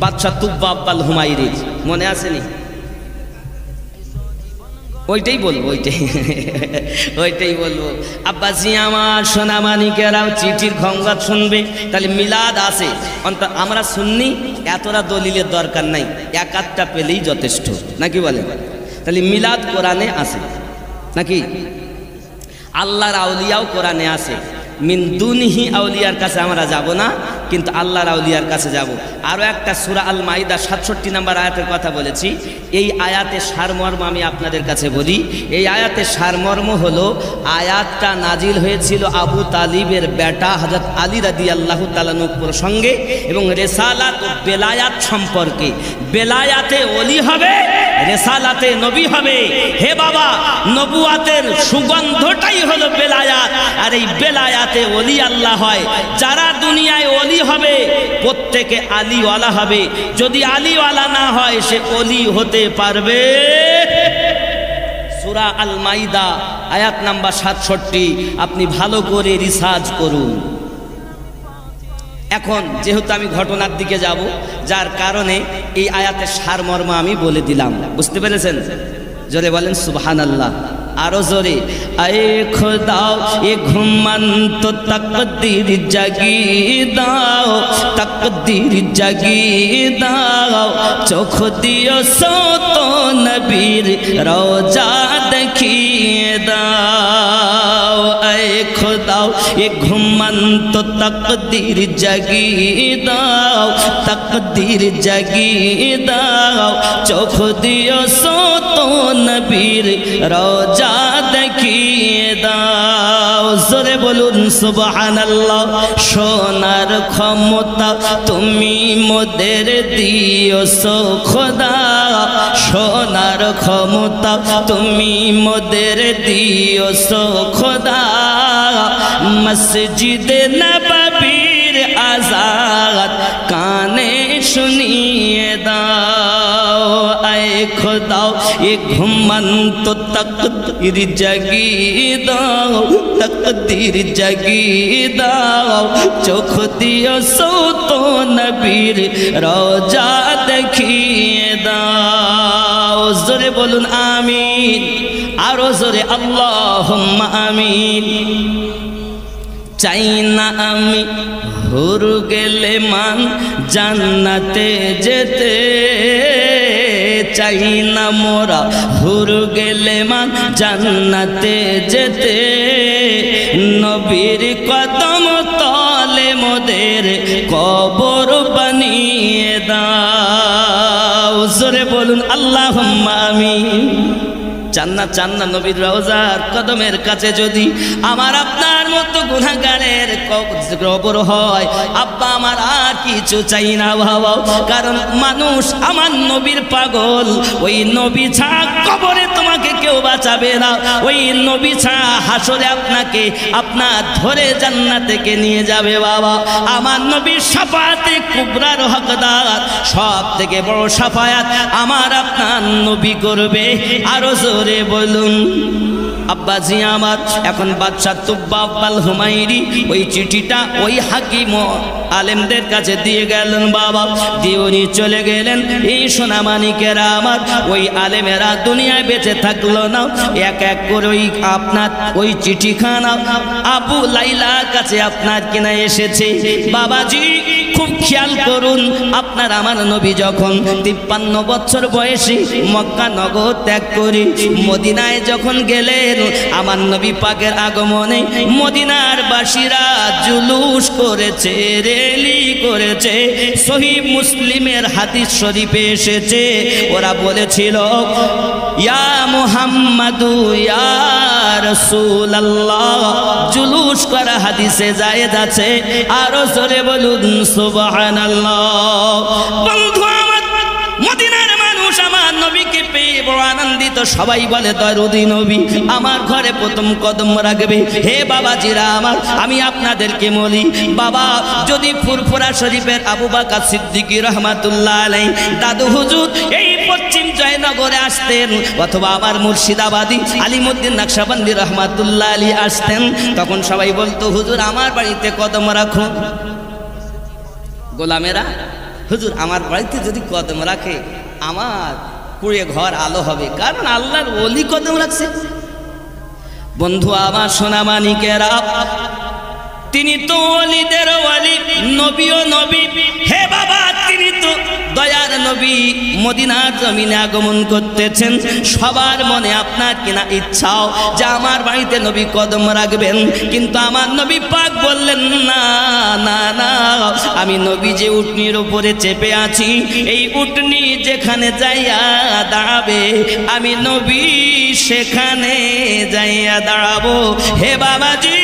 বাদশাহ তুব্বা আব্বাল হুমায়রির, মনে আসেনি? ওইটাই বলবো, ওইটাই বলবো। আব্বাসি আমার সোনামানিকেরাও চিঠির সংবাদ শুনবে, তাহলে মিলাদ আছে। আমরা সুন্নি, এতটা দলিলের দরকার নাই, এক আধটা পেলেই যথেষ্ট, নাকি বলেন? তাহলে মিলাদ কোরআনে আছে নাকি? আল্লাহর আউলিয়াও কোরআনে আছে। মিন দুনিহি আউলিয়ার কাছে আমরা যাব না, কিন্তু আল্লাহর আউলিয়ার কাছে যাব। আরও একটা সূরা আল মাইদা ৬৭ নম্বর আয়াতের কথা বলেছি। এই আয়াতের সারমর্ম আমি আপনাদের কাছে বলি। এই আয়াতের সারমর্ম হলো, আয়াতটা নাজিল হয়েছিল আবু তালিবের বেটা হযরত আলী রাদিয়াল্লাহু তাআলা আনহু প্রসঙ্গে এবং রিসালাত ও বেলায়াত সম্পর্কে। বেলায়াতে ওলি হবে, রিসালাতে নবী হবে। হে বাবা, নবুয়াতের সুগন্ধটাই হলো বেলায়াত, আর এই বেলায়াতে ওলি আল্লাহ হয়। যারা দুনিয়ায় ওলি হবে প্রত্যেকে আলীওয়ালা হবে, যদি আলীওয়ালা না হয় সে ওলি হতে পারবে? সূরা আল মাইদা আয়াত নাম্বার ৬৭, আপনি ভালো করে রিসার্চ করুন। এখন যেহেতু আমি ঘটনার দিকে যাব, যার কারণে এই আয়াতের সারমর্ম আমি বলে দিলাম। বুঝতে পেরেছেন? জোরে বলেন সুবহানাল্লাহ। আরো জোরে। আয়ে খোদাও এ ঘুমন্ত তাকদীর জাগি দাও, তাকদীর জাগি দাও, চোখ দিও সত নবীর রওজা দেখিয়ে দাও। আয়ে খোদাও এ ঘুমন্ত তাকদীর জাগি দাও, তাকদীর জাগি দাও, চোখ দিও সত নবীর রওজা দেখিয়ে দাও। জোরে বলুন সুবহানাল্লাহ। সোনার ক্ষমতা তুমি মোদের দিও সো খোদা, সোনার ক্ষমতা তুমি মোদের দিও সো খোদা, মসজিদে নববীর আযান কানে শুনিয়ে দাও। আয়ে খোদাও এ ঘুমন্ত তাকদীর জাগি দাও, তাকদীর জাগি দাও, চোখ দিও সত নবীর রওজা দেখিয়ে দাও। জোরে বলুন আমিন, আরো জোরে আল্লাহুম্মা আমিন। চাই না আমি হুর গেলে মান জান্নাতে যেতে, চাই না মোরা হুর গেলে মান জান্নাতে যেতে, নবীর কদম তলে মোদের কবর বানিয়ে দাও। জোরে বলুন আল্লাহুম্মা আমিন। চান্না চান্না নবীর রওজার কদমের কাছে যদি আমার আপনার মতো গুনাহগারের কবর হয়, আব্বা আমার আর কিছু চাই না বাবা। কারণ মানুষ আমার নবীর পাগল, ওই নবী ছাড়া কবরে তোমাকে কেউ বাঁচাবে না, ওই নবী ছাড়া হাসরে আপনাকে আপনার ধরে জান্নাতে কে নিয়ে যাবে বাবা। আমার নবীর শাফায়াতে কুবরার হকদার, সব থেকে বড় শাফায়াত আমার আপনার নবী করবে। আরো জোরে বলুন আব্বাজি আমার। এখন বাদশা তুব্বা আল হুমায়রি ওই চিঠিটা ওই হাকিম আলেমদের কাছে দিয়ে গেলেন বাবা, দিয়ে উনি চলে গেলেন। এই সোনামানিকেরা আমার, ওই আলেমেরা দুনিয়ায় বেঁচে থাকলো না, এক এক করে ওই আপনার ওই চিঠিখানা আবু লাইলার কাছে আপনার কিনা এসেছে। বাবাজি খুব খেয়াল করুন, আপনার আমার নবী যখন 53 বছর বয়সী মক্কা নগর ত্যাগ করে মদিনায় যখন গেলেন, আমার নবী পাকের আগমনে মদিনার বাসীরা জুলুস করেছে, রেলি করেছে। সহিহ মুসলিমের হাদিস শরীফে এসেছে, ওরা বলেছিল ইয়া মুহাম্মাদু ইয়া রাসূলুল্লাহ। জুলুস করা হাদিসে জায়েজ আছে, আরো জোরে বলুন সুবহানাল্লাহ। বন্ধু আমার, মদিনার মানুষ আমার নবীকে পেয়ে বড় আনন্দিত। সবাই বলে দরুদি নবী আমার ঘরে প্রথম কদম রাখবে। হে বাবাজিরা আমার, আমি আপনাদেরকে বলি বাবা, যদি ফুরফুরা শরীফের আবু বকর সিদ্দিক রহমাতুল্লাহ আলাইহি দাদু হুজুর এই পশ্চিম জয়নগরে আসতেন, অথবা আমার মুর্শিদাবাদী আলিমুদ্দিন নকশবন্দি রহমাতুল্লাহ আলাইহি আসতেন, তখন সবাই বলতো হুজুর আমার বাড়িতে কদম রাখুন। গোলামেরা, হুজুর আমার বাড়িতে যদি কদম রাখে আমার পুরে ঘর আলো হবে, কারণ আল্লাহর ওলি কদম রাখছে। বন্ধু আমার সোনামানিকেরা, তিনি তো ওলিদের ওলি, নবীও নবী। হে বাবা, তিনি তো দয়ার নবী, মদিনার জমিনে আগমন করতেছেন। সবার মনে আপনার কিনা ইচ্ছাও যে আমার বাড়িতে নবী কদম রাখবেন, কিন্তু আমার নবী পাক বললেন না না না, আমি নবী যে উটনির উপরে চেপে আছি, এই উটনি যেখানে যাইয়া দাঁড়াবে আমি নবী সেখানে যাইয়া দাঁড়াবো। হে বাবাজি,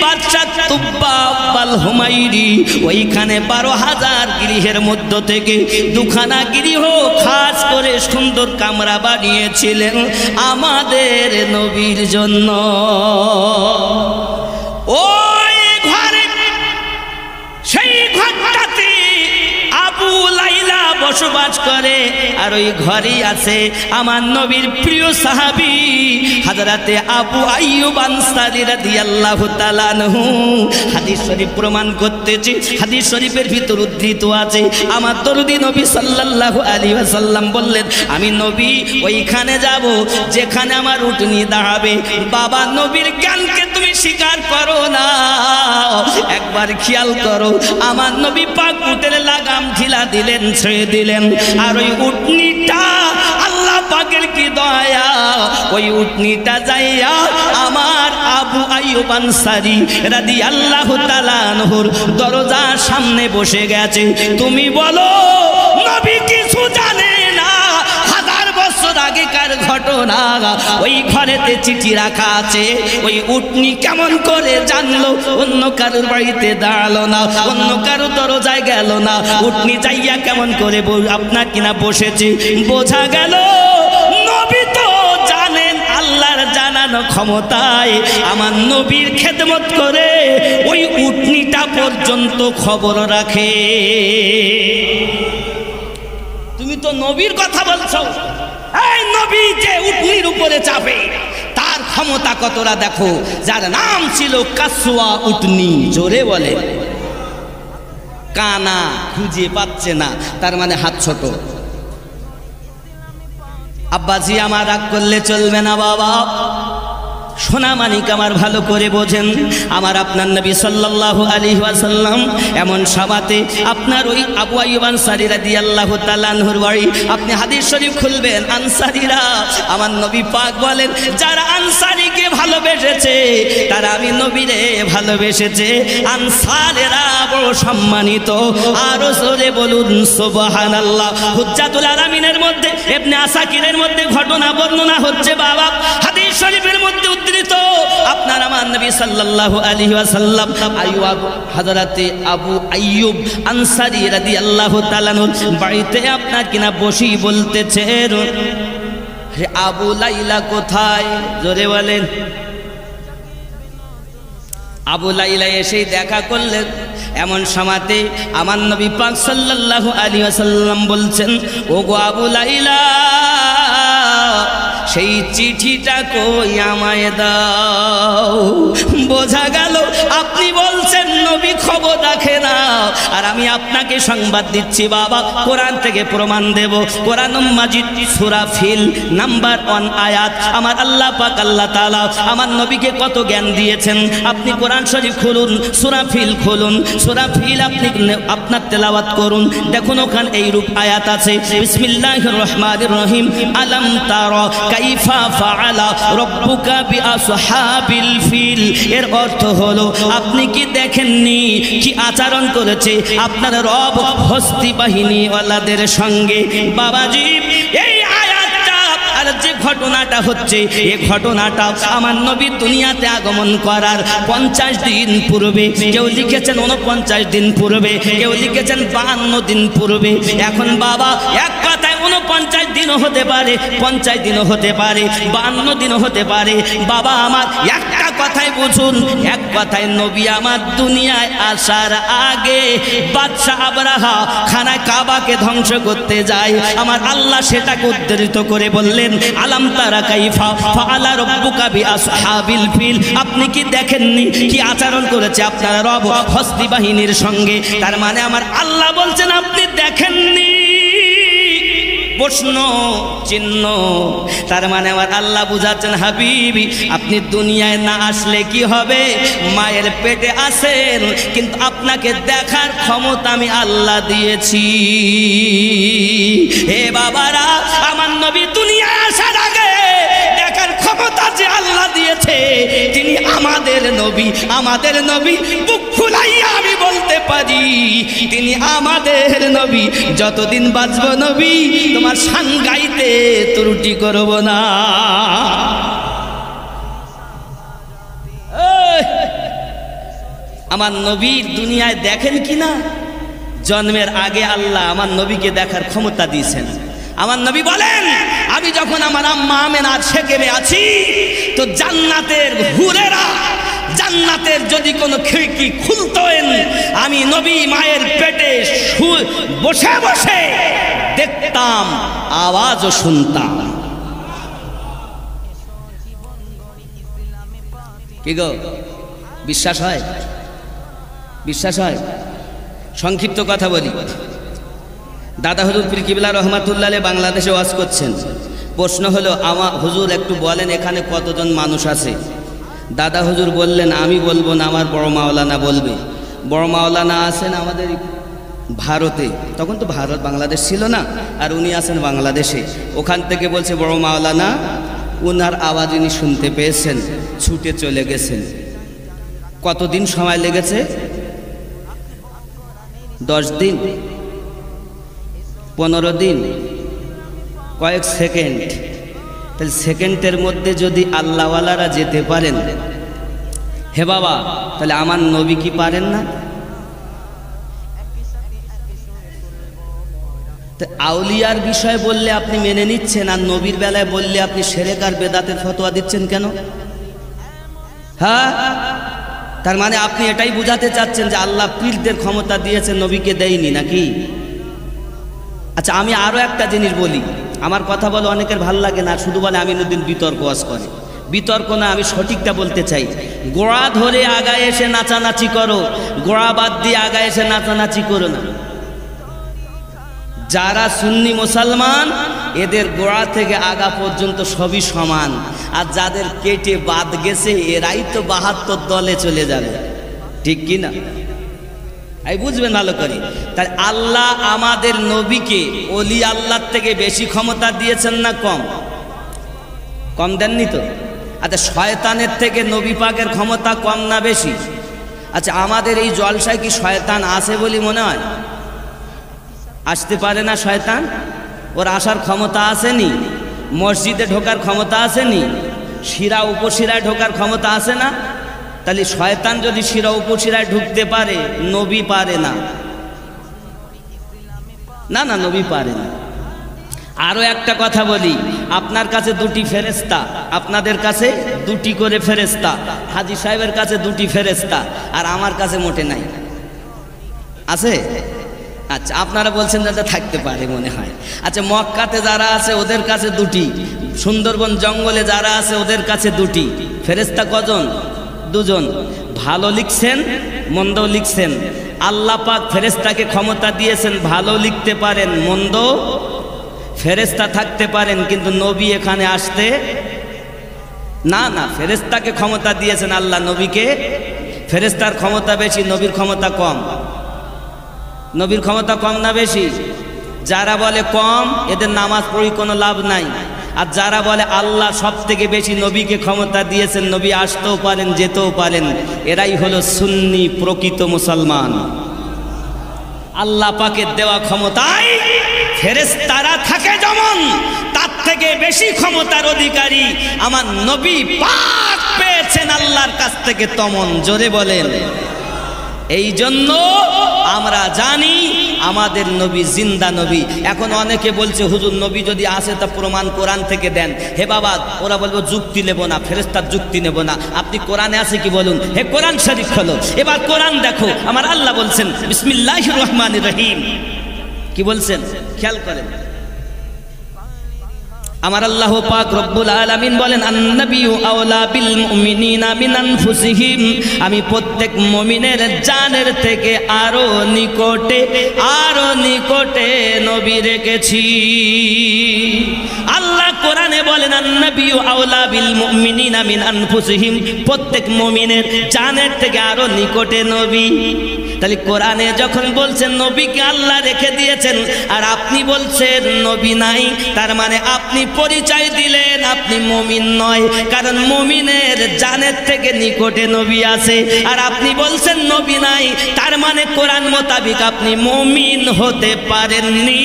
বাদশাহ তুব্বা আল হুমায়রি ওইখানে 12,000 গৃহের মধ্য থেকে দুখানা গৃহ খাস করে সুন্দর কামরা বানিয়েছিলেন আমাদের নবীর জন্য। ওই ঘরে, সেই ঘরটাতে আবু লাইলা বসবাস করে, আর ওই ঘরেই আছে আমার নবীর প্রিয় সাহাবী হযরতে আবু আইয়ুব আনসারী রাদিয়াল্লাহু তাআলা আনহু। হাদিস শরীফ প্রমাণ করতেছে, হাদিস শরীফের ভিতর উদ্ধৃত আছে, আমার দরদি নবী সাল্লাল্লাহু আলাইহি ওয়াসাল্লাম বললেন আমি নবী ওইখানে যাব যেখানে আমার উটনি দাঁড়াবে। বাবা, নবীর জ্ঞানকে তুমি স্বীকার করো না, একবার খেয়াল করো, আমার নবী পাক উটের লাগাম ঢিলা দিলেন, ছেড়ে দিলেন, আর ওই উটনিটা আল্লাহ পাকের কি দয়া, ওই উটনিটা যাইয়া আমার আবু আইয়ুব আনসারী রাদিয়াল্লাহু তাআলা আনহুর দরজার সামনে বসে গেছে। তুমি বলো নবী কিছু জানে না? হাজার বছর আগেকার ঘটনা, ওই ঘরেতে চিঠি রাখা আছে। ওই উটনি কেমন করে জানলো? অন্য কারোর বাড়িতে দাঁড়ালো না, অন্য কারো দরজায় গেল না, উটনি যাইয়া কেমন করে আপনার কিনা বসেছে। বোঝা গেল নবী তো জানেন, আল্লাহর জানানো ক্ষমতায় আমার নবীর খেদমত করে ওই উটনিটা পর্যন্ত খবর রাখে। তুমি তো নবীর কথা বলছো, এই নবী যে উটনির উপরে চাপে তার ক্ষমতা কতটা দেখো, যার নাম ছিল কাসওয়া উটনি। জোরে বলে, কানা খুঁজে পাচ্ছে না, তার মানে হাত ছোট। আব্বাজি আমার রাগ করলে চলবে না বাবা, সোনা মানিক আমার ভালো করে বোঝেন। আমার আপনার নবী সাল্লাল্লাহু আলাইহি ওয়াসাল্লাম এমন সভাতে আপনার ওই আবু আইয়ুব আনসারী রাদিয়াল্লাহু তাআলা আনহুর বাড়ি, আপনি হাদিস শরীফ খুলবেন, আনসারীরা আমার নবী পাক বলেন যারা আনসারীকে ভালোবেসেছে তারা আমি নবীরে ভালোবেসেছে। আনসারেরা বড় সম্মানিত, আরো জোরে বলুন সুবহানাল্লাহ। হুজ্জাতুল আলামিনের মধ্যে ইবনে আসাকিরের মধ্যে ঘটনা বর্ণনা হচ্ছে বাবা, হাদিস শরীফের মধ্যে উদ্ধৃত। আপনার আমার নবী সাল্লাল্লাহু আলাইহি ওয়াসাল্লাম হযরতে আবু আইয়ুব আনসারী রাদিয়াল্লাহু তাআলা বাড়িতে আপনার কিনা বসি বলতেছেন, হে আবু লাইলা কোথায়? জোরে বলেন। আবু লাইলা এসেই দেখা করলেন। এমন সময়তে আমার নবী পাক সাল্লাল্লাহু আলাইহি ওয়াসাল্লাম বলছেন, ওগো আবু লাইলা, সেই চিঠিটা কই আমায় দাও। বোঝা গেল আপনি বলছেন নবী খবর রাখে না, আর আমি আপনাকে সংবাদ দিচ্ছি বাবা, কোরআন থেকে প্রমাণ দেব। কোরআন মাজিদ সূরা ফিল নাম্বার 1 আয়াত। আমার আল্লাহ পাক আল্লাহ তাআলা আমার নবীকে কত জ্ঞান দিয়েছেন। আপনি কোরআন শরীফ খুলুন, সূরা ফিল খুলুন, সূরা ফিল আপনি আপনার তেলাওয়াত করুন, দেখুন ওখানে এই রূপ আয়াত আছে, বিসমিল্লাহির রহমানির রহিম, আলাম তারা কাইফা ফাআলা রাব্বুকা বিআসহাবিল ফিল। এর অর্থ হলো আপনি কি দেখেননি কি আচরণ করেছে আপনার রব হস্তি বাহিনীওয়ালাদের সঙ্গে। বাবাজি এই আয়াতটা আর যে ঘটনাটা হচ্ছে, এই ঘটনাটা আমার নবী দুনিয়াতে আগমন করার 50 দিন পূর্বে, কেউ লিখেছেন 49 দিন পূর্বে, কেউ লিখেছেন 52 দিন পূর্বে। এখন বাবা এক কথায় 49 দিনও হতে পারে, 50 দিনও হতে পারে, 52 দিনও হতে পারে। বাবা আমার একটা কথাই বুঝুন, এক কথায় নবী আমার দুনিয়ায় আসার আগে বাদশা আবরাহা খানা কাবাকে ধ্বংস করতে যায়। আমার আল্লাহ সেটাকে উদ্ধৃত করে বললেন, আলাম তারা কাইফা ফাআলা রাব্বুকা বিআসহাবিল ফিল। আপনি কি দেখেননি কি আচরণ করেছে আপনার রব হস্তি বাহিনীর সঙ্গে। তার মানে আমার আল্লাহ বলছেন আপনি দেখেননি, প্রশ্ন চিহ্ন। তার মানে আমার আল্লাহ বুঝাচ্ছেন হাবিবি আপনি দুনিয়ায় না আসলে কি হবে, মায়ের পেটে আছেন কিন্তু আপনাকে দেখার ক্ষমতা আমি আল্লাহ দিয়েছি। হে বাবারা, আমার নবী দুনিয়ায় আসার আগে দেখার ক্ষমতা যে আল্লাহ দিয়েছে, তিনি আমাদের নবী। আমাদের নবী বুক ফুলাইয়া আমি বলতে পারি তিনি আমাদের নবী। যতদিন বাঁচব নবী তোমার শান গাইতে ত্রুটি করব না। আমার নবীর দুনিয়ায় দেখেন কিনা, জন্মের আগে আল্লাহ আমার নবীকে দেখার ক্ষমতা দিয়েছেন। আমার নবী বলেন আমি যখন আমার আম্মা আমেনার সেকেমে আছি তো জান্নাতের হুরেরা, জান্নাতের যদি কোনো খিড়কি খুলতেন আমি নবী মায়ের পেটে বসে বসে দেখতাম, আওয়াজও শুনতাম। কি গো বিশ্বাস হয়? বিশ্বাস হয়? সংক্ষিপ্ত কথা বলি, দাদা হুজুর পীর কিবলা রহমাতুল্লাহ আলাইহি বাংলাদেশে ওয়াজ করছেন। প্রশ্ন হলো আমার হুজুর একটু বলেন এখানে কতজন মানুষ আছে। দাদা হুজুর বললেন আমি বলবো না, আমার বড় মাওলানা বলবে। বড় মাওলানা আছেন আমাদের ভারতে, তখন তো ভারত বাংলাদেশ ছিল না, আর উনি আছেন বাংলাদেশে। ওখান থেকে বলছে বড় মাওলানা ওনার আওয়াজ উনি শুনতে পেয়েছেন, ছুটে চলে গেছেন। কতদিন সময় লেগেছে? 10 দিন, 15 দিন, কয়েক সেকেন্ড। তাহলে সেকেন্ডের মধ্যে যদি আল্লাহওয়ালারা যেতে পারেন, হে বাবা তাহলে আমার নবী কি পারেন না? আউলিয়ার বিষয় বললে আপনি মেনে নিচ্ছেন, আর নবীর বেলায় বললে আপনি শিরক আর বেদাতের ফতোয়া দিচ্ছেন কেন? হ্যাঁ, তার মানে আপনি এটাই বুঝাতে চাচ্ছেন যে আল্লাহ পীরদের ক্ষমতা দিয়েছেন, নবীকে দেয়নি নাকি? আচ্ছা আমি আরো একটা জিনিস বলি, আমার কথা বলে অনেকের ভালো লাগে না, শুধু বলে আমিনুদ্দিন বিতর্ক ওয়াজ করে। বিতর্ক না, আমি সঠিকটা বলতে চাই। গোড়া ধরে আগায় এসে নাচানাচি করো, গোড়া বাদ দিয়ে আগায় এসে নাচানাচি করো না। যারা সুন্নি মুসলমান এদের গোড়া থেকে আগা পর্যন্ত সবই সমান, আর যাদের কেটে বাদ গেছে এরাই তো 72 দলে চলে যাবে, ঠিক কি না? এই বুঝবেন ভালো করে। তাই আল্লাহ আমাদের নবীকে ওলি আল্লাহর থেকে বেশি ক্ষমতা দিয়েছেন না কম? কম দেননি তো। আচ্ছা শয়তানের থেকে নবী পাকের ক্ষমতা কম না বেশি? আচ্ছা আমাদের এই জলসায় কি শয়তান আছে বলে মনে হয়? আসতে পারে না শয়তান? ওর আসার ক্ষমতা আসেনি? মসজিদে ঢোকার ক্ষমতা আসেনি? শিরা উপশিরায় ঢোকার ক্ষমতা আছে না? তাহলে শয়তান যদি শিরা উপশিরায় ঢুকতে পারে, নবী পারে না? না না, নবী পারে না। আরো একটা কথা বলি, আপনার কাছে 2টি ফেরেশতা, আপনাদের কাছে 2টি করে ফেরেশতা, হাজী সাহেবের কাছে 2টি ফেরেশতা, আর আমার কাছে মোটে নাই। আছে? আচ্ছা, আপনারা বলছেন যাতে থাকতে পারে মনে হয়। আচ্ছা, মক্কাতে যারা আছে ওদের কাছে দুটি, সুন্দরবন জঙ্গলে যারা আছে ওদের কাছে দুটি, ফেরেশতা কজন? দুজন। ভালো লিখছেন, মন্দ লিখছেন। আল্লাহ পাক ফেরেশতাকে ক্ষমতা দিয়েছেন ভালো লিখতে পারেন, মন্দ। ফেরেশতা থাকতে পারেন কিন্তু নবী এখানে আসতে না। না, ফেরেশতাকে ক্ষমতা দিয়েছেন আল্লাহ, নবীকে। ফেরেশতার ক্ষমতা বেশি, নবীর ক্ষমতা কম। নবীর ক্ষমতা কম না বেশি? যারা বলে কম এদের নামাজ পড়ি কোনো লাভ নাই। আর যারা বলে আল্লাহ সব থেকে বেশি নবীকে ক্ষমতা দিয়েছেন, নবী আসতেও পারেন যেতেও পারেন, এরাই হলো সুন্নি প্রকৃত মুসলমান। আল্লাহ পাকের দেওয়া ক্ষমতায় ফেরেশতারা থাকে যেমন, তার থেকে বেশি ক্ষমতার অধিকারী আমার নবী পাক পেয়েছেন আল্লাহর কাছ থেকে তমন। জোরে বলেন। এই জন্য আমরা জানি আমাদের নবী জিন্দা নবী। এখন অনেকে বলছে হুজুর নবী যদি আসে তা প্রমাণ কোরআন থেকে দেন। হে বাবা, ওরা বলবো যুক্তি নেব না, ফেরেশতার যুক্তি নেব না। আপনি কোরআনে আছে কি বলুন। হে কোরআন শরীফ খোলো, এবার কোরআন দেখো। আমার আল্লাহ বলছেন বিসমিল্লাহির রহমানির রহিম। কি বলছেন খেয়াল করেন। আমার আল্লাহ পাক রব্বুল আলামিন বলেন আন-নাবিয়্যু আওলা বিল মুমিনিনা মিন আনফুসিহিম। আমি প্রত্যেক মুমিনের জানের থেকে আরো নিকটে নবী রেখেছি। আল্লাহ কোরআনে বলেন আন-নাবিয়্যু আওলা বিল মুমিনিনা মিন আনফুসিহিম, প্রত্যেক মুমিনের জানের থেকে আরো নিকটে নবী। তাহলে কোরআনে যখন বলছেন নবীকে আল্লাহ রেখে দিয়েছেন আর আপনি বলছেন নবী নাই, তার মানে আপনি পরিচয় দিলেন আপনি মুমিন নয়। কারণ মুমিনের জানের থেকে নিকটে নবী আছে, আর আপনি বলছেন নবী নাই, তার মানে কোরআন মোতাবিক আপনি মুমিন হতে পারেননি।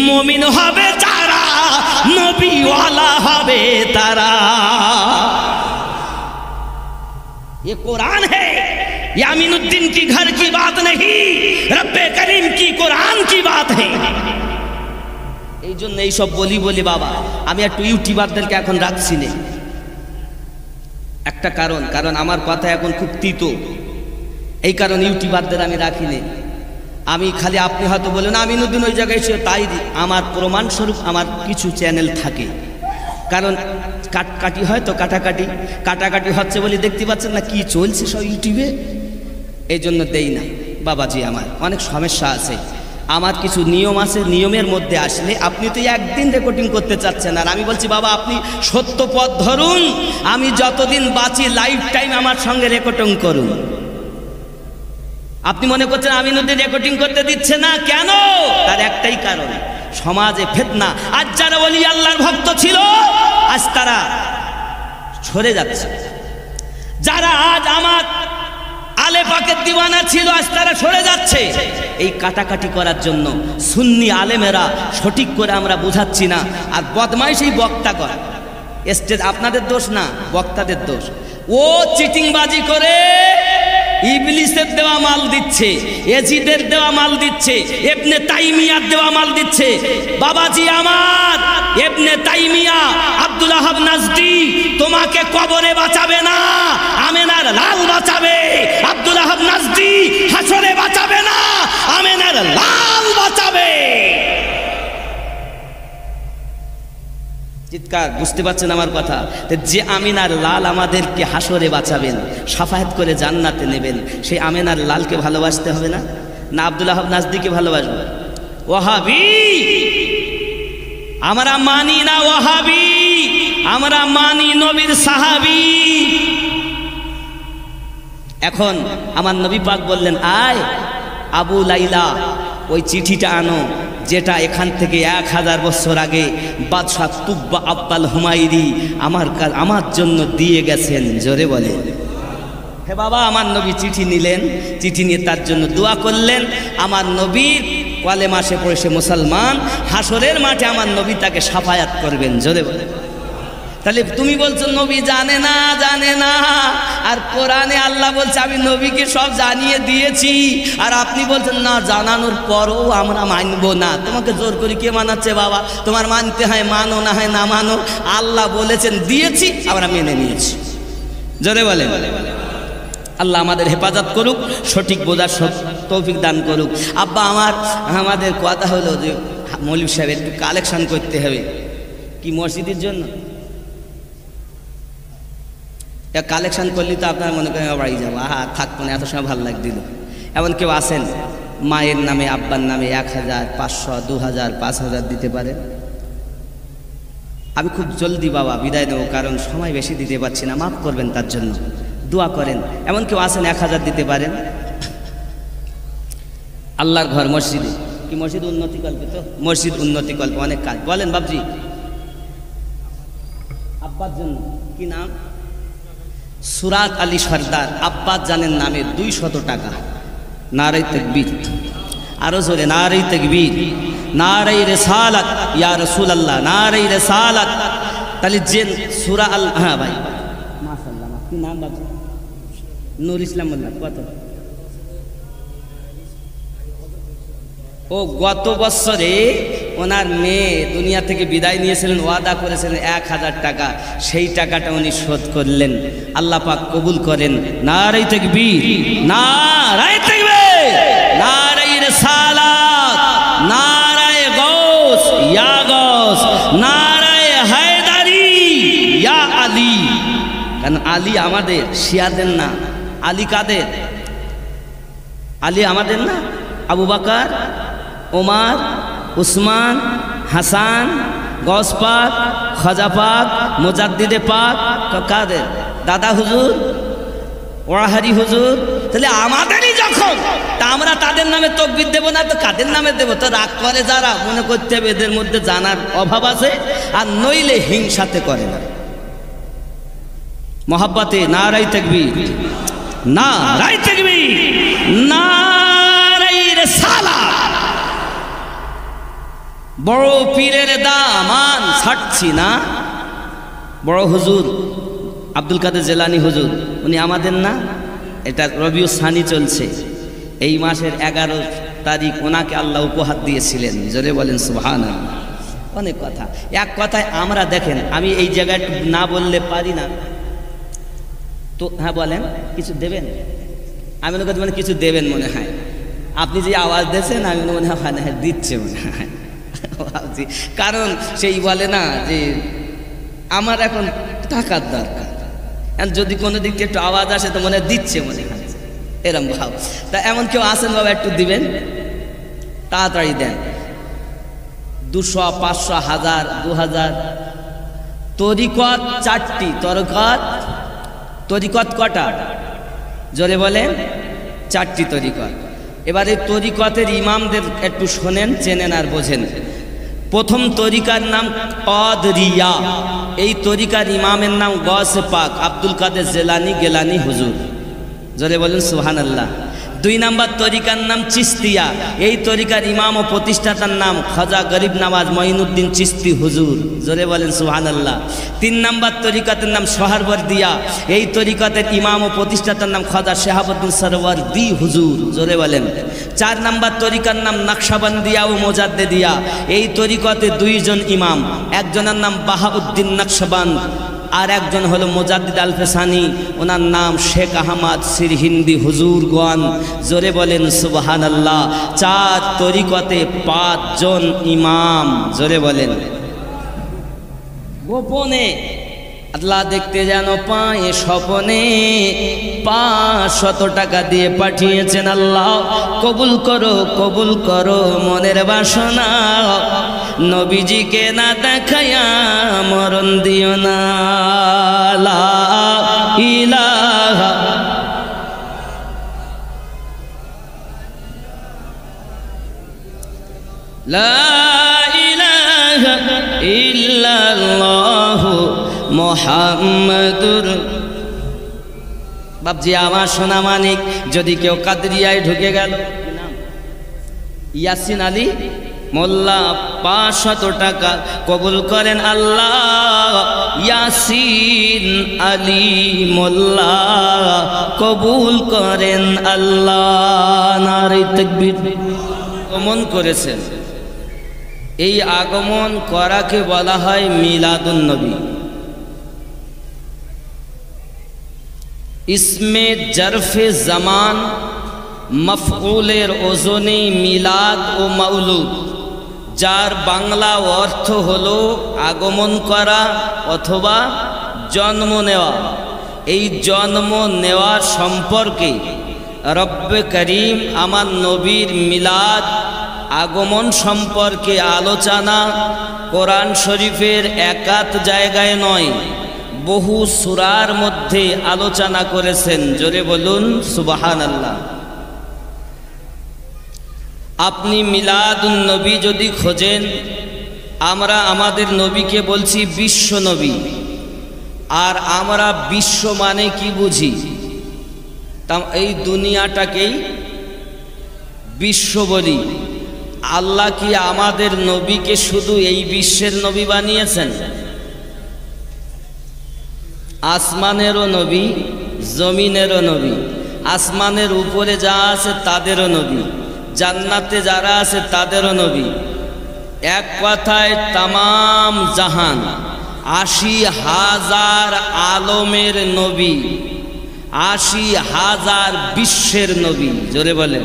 মুমিন হবে যারা, নবীওয়ালা হবে তারা। ये कुरान है, ये अमीनुद्दीन की घर की बात नहीं, रब्बे करीम की कुरान की बात है। এই জন্য এইসব বলি বাবা, আমি একটু ইউটিউবারদেরকে এখন রাখছি না। একটা কারণ আমার কথা এখন খুব তিতো, এই কারণ ইউটিউবারদের আমি রাখিনি। আমি খালি, আপনি হয়তো বলেন আমিনুদ্দিন ওই জায়গায় ছিল, তাই আমার প্রমাণস্বরূপ আমার কিছু চ্যানেল থাকে। কারণ কাটাকাটি হয় তো, কাটাকাটি হচ্ছে বলে দেখতে পাচ্ছেন না কি চলছে সব ইউটিউবে, এই জন্য দেই না। বাবাজি আমার অনেক সমস্যা আছে, আমার কিছু নিয়ম আছে, নিয়মের মধ্যে আসলে আপনি তো একদিন রেকর্ডিং করতে চাচ্ছেন। আর আমি বলছি বাবা আপনি সত্য পথ ধরুন, আমি যতদিন বাঁচি লাইফ টাইম আমার সঙ্গে রেকর্ডিং করুন। আপনি মনে করছেন আমিনুদ্দিন রেকর্ডিং করতে দিচ্ছে না কেন? তার একটাই কারণ, সমাজে ফিতনা। আজ যারা ওলি আল্লাহর ভক্ত ছিল আজ তারা সরে যাচ্ছে, যারা আজ আমার আলে পাকের দিওয়ানা ছিল আজ তারা সরে যাচ্ছে এই কাটাকাটি করার জন্য। সুন্নি আলেমেরা সঠিক করে আমরা বুঝাচ্ছি না, আর বদমাইশ এই বক্তা করে। স্টেজ আপনাদের দোষ না, বক্তাদের দোষ। ও চিটিংবাজি করে ইবলিসের দেওয়া মাল দিচ্ছে, এজিদের দেওয়া মাল দিচ্ছে, ইবনে তাইমিয়ার দেওয়া মাল দিচ্ছে। বাবাজি আমার, ইবনে তাইমিয়া আব্দুল ওয়াহাব নাজদি তোমাকে কবরে বাঁচাবে না, আমেনার লাল বাঁচাবে। আব্দুল ওয়াহাব নাজদি হাসরে বাঁচাবে না, আমেনার লাল বাঁচাবে। চিৎকার, বুঝতে পারছেন আমার কথা? যে আমিনার লাল আমাদেরকে হাসরে বাঁচাবেন, শাফায়াত করে জান্নাতে নেবেন, সেই আমিনার লালকে ভালোবাসতে হবে না? না আব্দুল ওয়াহাব নাজদিকে ভালোবাসবো? ওয়াহাবি আমরা মানি না, ওয়াহাবি আমরা মানি নবীর সাহাবী। এখন আমার নবী পাক বললেন আয় আবু লাইলা ওই চিঠিটা আনো, যেটা এখান থেকে 1000 বছর আগে বাদশাহ তুব্বা আব্বাল হুমায়রি আমার জন্য দিয়ে গেছেন। জোরে বলে হে বাবা। আমার নবী চিঠি নিলেন, চিঠি নিয়ে তার জন্য দোয়া করলেন। আমার নবীর কালেমা সে পড়ে মুসলমান, হাসরের মাঠে আমার নবী তাকে শাফায়াত করবেন। জোরে বলে। তাহলে তুমি বলছো নবী জানে না, আর কোরআনে আল্লাহ বলছে আমি নবীকে সব জানিয়ে দিয়েছি, আর আপনি বলছেন না জানানোর পরও আমরা মানব না। তোমাকে জোর করে কে মানাচ্ছে বাবা? তোমার মানতে হয় মানো, না হয় না মানো। আল্লাহ বলেছেন দিয়েছি, আমরা মেনে নিয়েছি। জোরে বলে। আল্লাহ আমাদের হেফাজত করুক, সঠিক বোঝার তৌফিক দান করুক। আব্বা আমাদের কথা হলো যে মৌলভী সাহেব একটু কালেকশন করতে হবে কি মসজিদের জন্য। কালেকশন করলে তো আপনার মনে করেন বাড়ি যাবো, থাকবো না, এত সময় ভালো লাগছিল। এমন কেউ আছেন মায়ের নামে আব্বার নামে 1000, 500, 2000, 5000 দিতে পারেন? আমি খুব জলদি বাবা বিদায় নেব, কারণ সময় বেশি দিতে পারছি না, মাফ করবেন, তার জন্য দোয়া করেন। এমন কেউ আছেন 1000 দিতে পারেন? আল্লাহর ঘর মসজিদে কি মসজিদ উন্নতি কল্পে, তো মসজিদ উন্নতি কল্পে অনেক কাজ। বলেন বাবজি, আব্বার জন্য কি নাম? সুরাত আলী সর্দার আব্বাস জানের নামে 200 টাকা। নারে তাকবীর, আরো জোরে নারে তাকবীর, নারে রিসালাত ইয়া রাসূলুল্লাহ, নারে রিসালাত। তাহলে যে সূরা আল, হ্যাঁ ভাই মাশাআল্লাহ, কি নাম বাবজি? নূর ইসলাম মোল্লা। কত? ও গত বছরে ওনার মেয়ে দুনিয়া থেকে বিদায় নিয়েছিলেন, ওয়াদা করেছিলেন 1000 টাকা, সেই টাকাটা উনি শোধ করলেন। আল্লাহ পাক কবুল করেন। নারে তাকবীর, নারে তাকবীর, নারে রিসালাত, নারে গৌস ইয়া গৌস, নারে হায়দারি ইয়া আলী। কারণ আলী আমাদের শিয়াদের না, আলী কাদের? আলী আমাদের না, আবু বকর, ওমর, উসমান, হাসান, গৌস পাক, খাজা পাক, মুজাদ্দিদে পাক কাদের? দাদা হুজুর, ওয়াহারি হুজুর। তাহলে আমাদেরই যখন, তা আমরা তাদের নামে তাকবীর দেব না তো কাদের নামে দেব? তো রাগ করে যারা, মনে করতে হবে এদের মধ্যে জানার অভাব আছে, আর নইলে হিংসাতে করে না। মোহাব্বতে নারে তাকবীর, নারে তাকবীর, নারে রিসালাত। বড় পীরের দামান ছাড়ছি না। বড় হুজুর আব্দুল কাদের জিলানী হুজুর, উনি আমাদের না? এটা রবিউল সানি চলছে, এই মাসের 11 তারিখ ওনাকে আল্লাহ উপহার দিয়েছিলেন। জোরে বলেন সুবহানাল্লাহ। অনেক কথা, এক কথায় আমরা দেখেন, আমি এই জায়গায় না বললে পারি না তো। হ্যাঁ বলেন, কিছু দেবেন? আমি মনে করতে মানে কিছু দেবেন মনে হয়। আপনি যে আওয়াজ দিয়েছেন আমি মনে হয় দিচ্ছে মনে হয়, কারণ সেই বলে না যে আমার এখন টাকার দরকার, যদি কোনো দিক থেকে একটু আওয়াজ আসে তো মনে দিচ্ছে মনে হয়, এরম ভাব। তা এমন কেউ আসেন বাবা, একটু দিবেন, তাড়াতাড়ি দেন। 200, 500, 1000, 2000। তরিকত 4টি। তরিকত কটা? জোরে বলেন। 4টি তরিকত। এবার এই তরিকতের ইমামদের একটু শোনেন, চেনেন আর বোঝেন। প্রথম তরিকার নাম কাদরিয়া। এই তরিকার ইমামের নাম গৌসে পাক আব্দুল কাদের জিলানী গেলানী হুজুর। জোরে বলেন সুবহানাল্লাহ। 2 নম্বর তরিকার নাম চিস্তিয়া। এই তরিকার ইমাম ও প্রতিষ্ঠাতার নাম খাজা গরিব নওয়াজ মঈনুদ্দিন চিস্তি হুজুর। জোরে বলেন সুবহানাল্লাহ। 3 নম্বর তরিকাতের নাম সোহরাওয়ার্দিয়া। এই তরিকাতের ইমাম ও প্রতিষ্ঠাতার নাম খাজা শাহাবুদ্দিন সরওয়ার্দি হুজুর। জোরে বলেন। 4 নম্বর তরিকার নাম নকশবন্দিয়া ও মুজাদ্দিদিয়া। এই তরিকাতে 2 জন ইমাম, একজনের নাম বাহাউদ্দিন নকশবন্দ আর একজন হলো মুজাদ্দিদ আল ফেসানি, ওনার নাম শেখ আহমদ সিরহিন্দি হুজুরগণ। জোরে বলেন সুবহানাল্লাহ। 4 তরিকতে 5 জন ইমাম। জোরে বলেন। গোপনে আল্লাহ দেখতে যেন পায় স্বপনে 500 টাকা দিয়ে পাঠিয়েছেন। আল্লাহ কবুল করো, কবুল করো মনের বাসনা, নবীজিকে না দেখায়া মরণ দিও না। লা ইলাহা লা ইলাহা ইল্লাল্লাহু মুহাম্মাদুর। বাপজি আমার সোনা মানিক, যদি কেউ কাদরিয়ায় ঢুকে গেল, ইয়াসিন আলী মোল্লা 500 টাকা কবুল করেন আল্লাহ। ইয়াসিন আলী মোল্লা কবুল করেন আল্লাহ। নারে তাকবীর। আগমন করেছেন, এই আগমন করাকে বলা হয় মিলাদুন নবী। ইসমে জরফে জামান মফউলের ওজনে মিলাদ ও মাউলুদ, যার বাংলা অর্থ হলো আগমন করা অথবা জন্ম নেওয়া। এই জন্ম নেওয়ার সম্পর্কে রব্বে করিম আমার নবীর মিলাদ আগমন সম্পর্কে আলোচনা কোরআন শরীফের একাত জায়গায় নয়, বহু সূরার মধ্যে আলোচনা করেছেন। জোরে বলুন সুবহানাল্লাহ। আপনি মিলাদুন নবী যদি খোঁজেন, আমরা আমাদের নবীকে বলছি বিশ্ব নবী। আর আমরা বিশ্ব মানে কি বুঝি? তা এই দুনিয়াটাকেই বিশ্ব বলি। আল্লাহ কি আমাদের নবীকে শুধু এই বিশ্বের নবী বানিয়েছেন? আসমানেরও নবী, জমিনেরও নবী। আসমানের উপরে যা আছে তাদেরও নবী, জান্নাতে যারা আছে তাদেরও নবী। এক কথায় তামাম জাহান, ৮০,০০০ আলমের নবী, ৮০,০০০ বিশ্বের নবী। জোরে বলেন,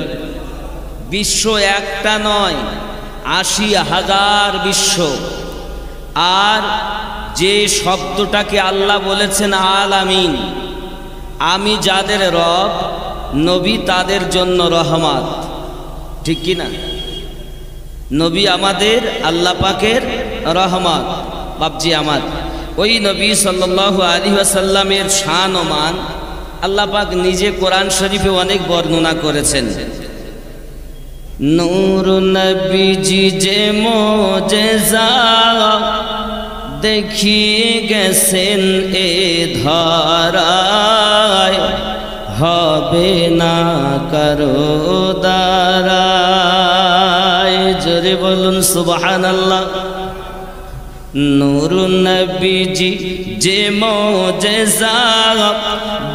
বিশ্ব একটা নয়, ৮০,০০০ বিশ্ব। আর যে শব্দটাকে আল্লাহ বলেছেন আলামিন, আমি যাদের রব, নবী তাদের জন্য রহমত। ঠিক কি না? নবী আমাদের আল্লাহ পাকের রহমত। বাপজি আমার, ওই নবী সাল্লাল্লাহু আলাইহি ওয়াসাল্লামের শান ও মান আল্লাহ পাক নিজে কোরআন শরীফে অনেক বর্ণনা করেছেন। নূর নবীজি যে মুজিজা দেখিয়ে গেছেন এ ধরায়, হবে না কারো দ্বারায়। জোরে বলুন সুবহানাল্লাহ। নূর নবীজি যে মুজিজা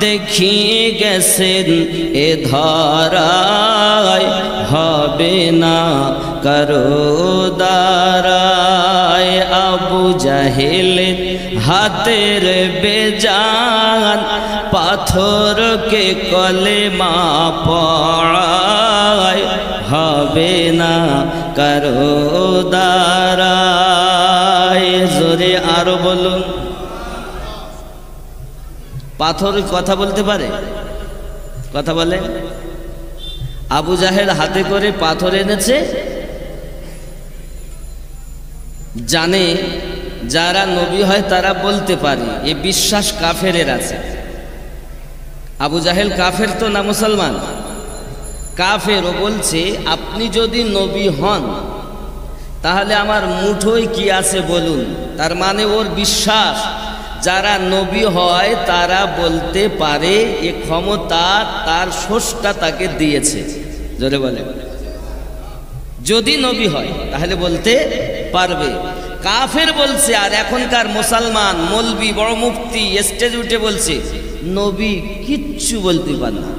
দেখিয়ে গেছেন এ ধরায়, হবে না কারো দ্বারায়। আবু জাহেলের হাতের বেজান পাথরকে কলেমা পড়ায়, হবে না কারো দ্বারায়। জোরে আরো বলুন। পাথর কথা বলতে পারে? কথা বলে? আবু জাহেল হাতে করে পাথর এনেছে, জানে যারা নবী হয় তারা বলতে পারে, এ বিশ্বাস কাফেরের আছে। আবু জাহেল কাফের তো না মুসলমান? কাফের। ও বলছে আপনি যদি নবী হন তাহলে আমার মুঠোয় কি আছে বলুন। তার মানে ওর বিশ্বাস যারা নবী হয় তারা বলতে পারে, এ ক্ষমতা তার স্রষ্টা তাকে দিয়েছে। জোরে বলে, যদি নবী হয় তাহলে বলতে পারবে। কাফের বলছে। আর এখনকার মুসলমান মৌলবি বড় মুফতি স্টেজ উঠে বলছে নবী কিচ্ছু বলতে পারে না।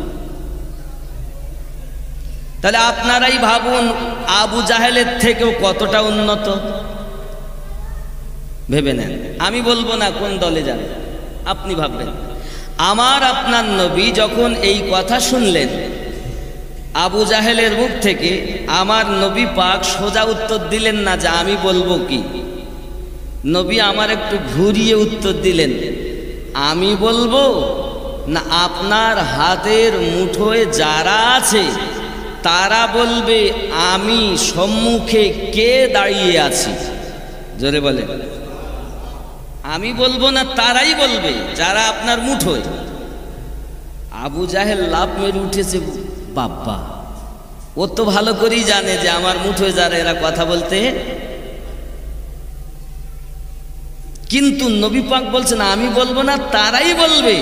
তাহলে আপনারাই ভাবুন আবু জাহেলের থেকেও কতটা উন্নত। ভেবে নেন। আমি বলবো না কোন দলে যান, আপনি ভাববেন। আমার আপনার নবী যখন এই কথা শুনলেন আবু জাহেলের মুখ থেকে, আমার নবী পাক সোজা উত্তর দিলেন না যে আমি বলবো কি। নবী আমার একটু ঘুরিয়ে উত্তর দিলেন, আমি বলবো না আপনার হাতের মুঠোয় যারা আছে তারা বলবে আমি সম্মুখে কে দাঁড়িয়ে আছি। জোরে বলে, আমি বলবো না, তারাই বলবে যারা আপনার মুঠোয়। আবু জাহেল লাফ মেরে উঠেছে। বাবা, ও তো ভালো করেই জানে যে আমার মুঠোয় যারা এরা কথা বলতে। কিন্তু নবী পাক বলছেন আমি বলবো না, তারাই বলবে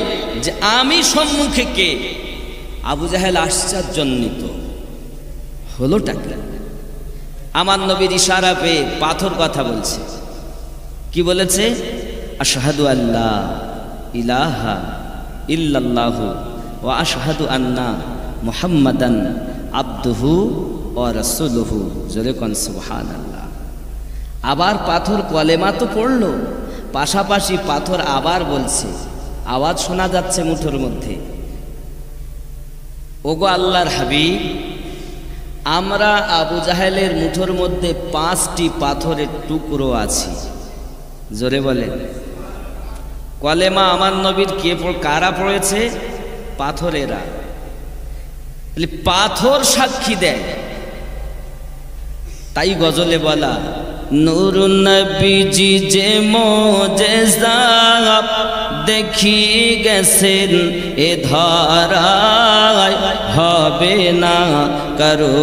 যে আমি সম্মুখে কে। আবু জাহেল আশ্চর্যান্বিত হলোটা কি? আমার নবীর ইশারা পেয়ে পাথর কথা বলছে। কি বলেছে? আশহাদু আল্লা ইলাহা ইল্লাল্লাহু ওয়া আশহাদু আন্না মুহাম্মাদান আবদুহু ওয়া রাসূলুহু। জোরে কোন সুবহানাল্লাহ। আবার পাথর কলেমা তো পড়লো, পাশাপাশি পাথর আবার বলছে, আওয়াজ শোনা যাচ্ছে মুঠোর মধ্যে, ওগো আল্লাহর হাবিব, আমরা আবু জাহেলের মুঠোর মধ্যে 5টি পাথরের টুকরো আছি। জোরে বলেন। কলেমা আমার নবীর কারা পড়েছে? পাথরেরা। পাথর সাক্ষী দেয়। তাই গজলে বলা, নূর নবীজি যে মোজেজা দেখি গেছেন এ ধরায়, হবে না কারো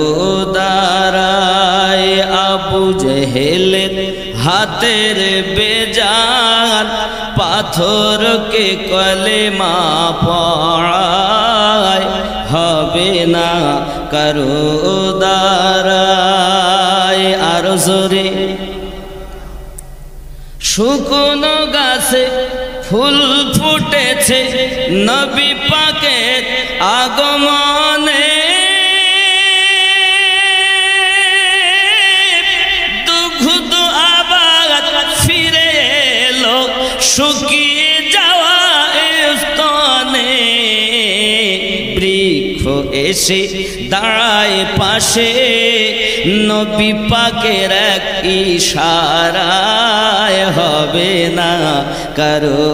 দ্বারায়। আবু জেহেলের হাতের বেজান পাথরকে কলেমা পড়ায়, হবে না কারো দ্বারায়। আর জোরে, শুকনো গাছে ফুল ফুটেছে নবী পাকের আগমনে, দুগ্ধ আবার ফিরে এলো শুকিয়ে যাওয়া স্তনে। বৃক্ষ এসে দাঁড়ায় পাশে নবী পাকের এক ইশারায়, হবে না কারো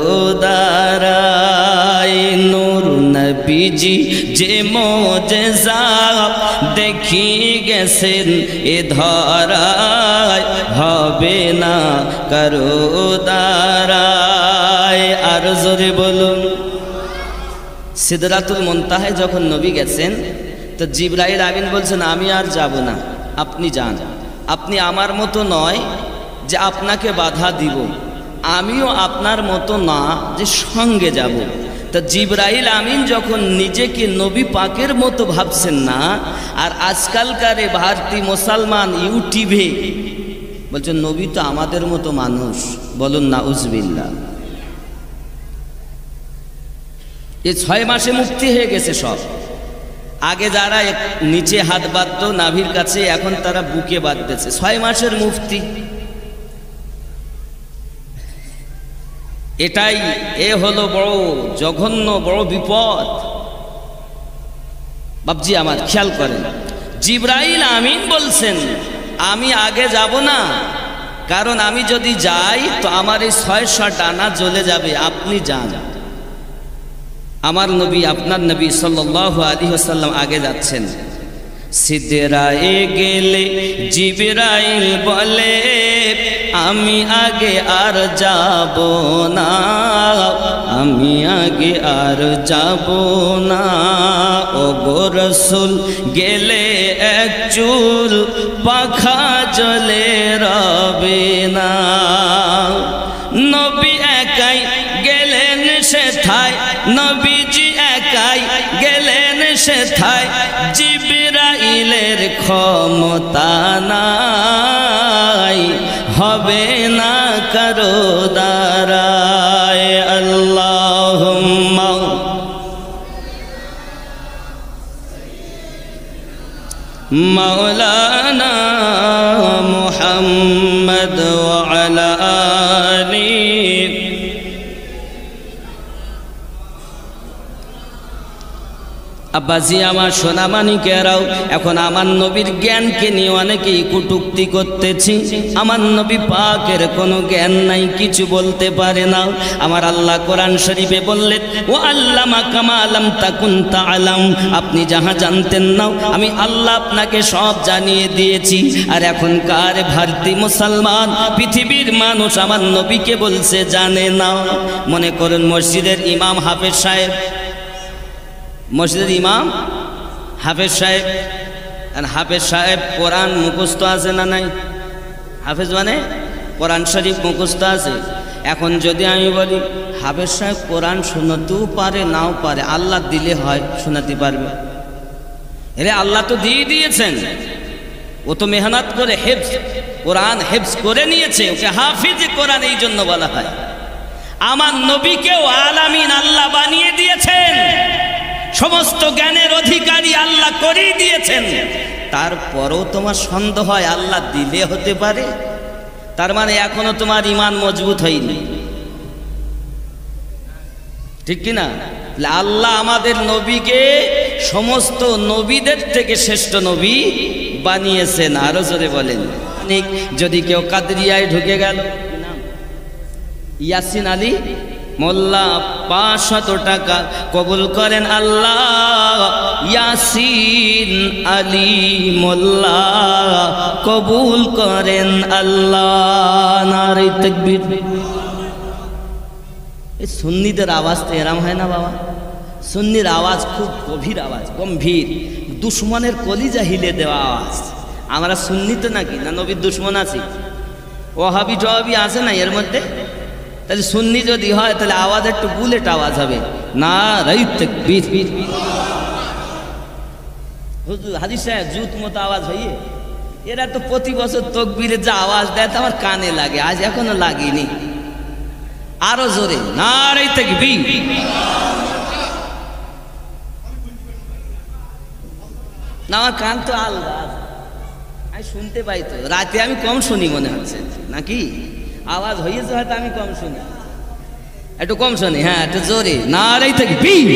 দ্বারায়। নূর নবীজি যে মোজেজা দেখি গেছেন এ ধরায়, হবে না কারো দ্বারায়। আর জোরে বলুন। সিদরাতুল মুনতাহায় যখন নবী গেছেন তো জিবরাইল আমিন বলছেন, আমি আর যাব না, আপনি যান। আপনি আমার মতো নয় যে আপনাকে বাধা দিব, আমিও আপনার মতো না যে সঙ্গে যাব। তা জিবরাইল আমিন যখন নিজেকে নবী পাকের মতো ভাবছেন না, আর আজকালকার ভারতীয় মুসলমান ইউটিউবে বলছেন নবী তো আমাদের মতো মানুষ, বলুন নাউজুবিল্লাহ। এই 6 মাসে মুক্তি হয়ে গেছে সব। আগে যারা নিচে হাত বাঁধত নাভির কাছে, এখন তারা বুকে বাঁধতেছে। 6 মাসের মুফতি। এটাই হলো বড় জঘন্য, বড় বিপদ। বাবজি আমার খেয়াল করেন, জিবরাইল আমিন বলছেন আমি আগে যাব না, কারণ আমি যদি যাই তো আমার এই 600 ডানা জ্বলে যাবে, আপনি যান। আমার নবী, আপনার নবী সাল্লাল্লাহু আলাইহি ওয়াসাল্লাম আগে যাচ্ছেন। সিদরায়ে গেলে জিবরাইল বলে, আমি আগে আর যাব না, আমি আগে আর যাব না। ওগো রাসূল গেলে এক চুল পাখা জ্বলে রবে না। নবী একাই গেলেন সেথায়, নবীজি একাই গেলেন সেথায়, জিবরাইলের ক্ষমতা নাই, হবে না কারো দ্বারায়। আল্লাহুম্মা মাওলানা মুহাম্মদ ওয়া আলা আলিহি। আব্বাজি আমার সোনামানিকেরাও, এখন আমার নবীর জ্ঞানকে নিয়ে অনেকেই কটূক্তি করতেছি। আমার নবী পাকের কোনো জ্ঞান নাই, কিছু বলতে পারে না। আমার আল্লাহ কোরআন শরীফে বললেন, ও আল্লামা কামা লাম তাকুন তাআলাম, আপনি যাহা জানতেন না আমি আল্লাহ আপনাকে সব জানিয়ে দিয়েছি। আর এখনকার ভারতীয় মুসলমান পৃথিবীর মানুষ আমার নবীকে বলছে জানে না। মনে করুন মসজিদের ইমাম হাফেজ সাহেব, মসজিদের ইমাম হাফেজ সাহেব, আর হাফেজ সাহেব কোরআন মুখস্থ আছে না নাই? হাফেজ মানে কোরআন শরীফ মুখস্থ আছে। এখন যদি আমি বলি হাফেজ সাহেব কোরআন শোনাতেও পারে নাও পারে, আল্লাহ দিলে হয় শোনাতে পারবে। এরে আল্লাহ তো দিয়ে দিয়েছেন, ও তো মেহনত করে হেফজ কোরআন হেফজ করে নিয়েছে, ওকে হাফিজ কোরআন এই জন্য বলা হয়। আমার নবীকেও আলামিন আল্লাহ বানিয়ে দিয়েছেন, সমস্ত জ্ঞানের অধিকারী আল্লাহ করেই দিয়েছেন। তারপরেও তোমার সন্দেহ হয় আল্লাহ দিলে হতে পারে, তার মানে এখনো তোমার ঈমান মজবুত হয়নি, ঠিক কি না? আল্লাহ আমাদের নবীকে সমস্ত নবীদের থেকে শ্রেষ্ঠ নবী বানিয়েছেন। আরো জোরে বলেন। যদি কেউ কাদরিয়ায় ঢুকে গেল, ইয়াসিন আলী মোল্লা 500 টাকা কবুল করেন আল্লাহ। ইয়াসিন আলী মোল্লা কবুল করেন আল্লাহ। নারে তাকবীর। এই সুন্নিদের আওয়াজ তো এরম হয় না বাবা। সুন্নির আওয়াজ খুব গভীর আওয়াজ, গম্ভীর, দুশ্মনের কলিজা হিলে দেওয়া আওয়াজ। আমরা সুন্নি তো নাকি না নবীর দুশ্মন আছি? ওয়াহাবি টহাবি আছে না এর মধ্যে? তাহলে সুন্নি যদি হয় তাহলে আওয়াজ একটু বুলেট আওয়াজ হবে। নারে তাকবীর। হুজুর হাদিস সাহেব জুত মতো আওয়াজ হইয়ে, এরা তো প্রতি বছর তাকবীরে যা আওয়াজ দেয় আমার কানে লাগে, আজ এখনো লাগেনি। আরো জোরে নারে তাকবীর। না আমার কান তো আলগা, আমি শুনতে পাই তো। রাতে আমি কম শুনি মনে হচ্ছে নাকি? আওয়াজ হয়েছে হয়তো আমি কম শুনি, একটু কম শুনি। হ্যাঁ একটু জোরে নারে তাকবীর।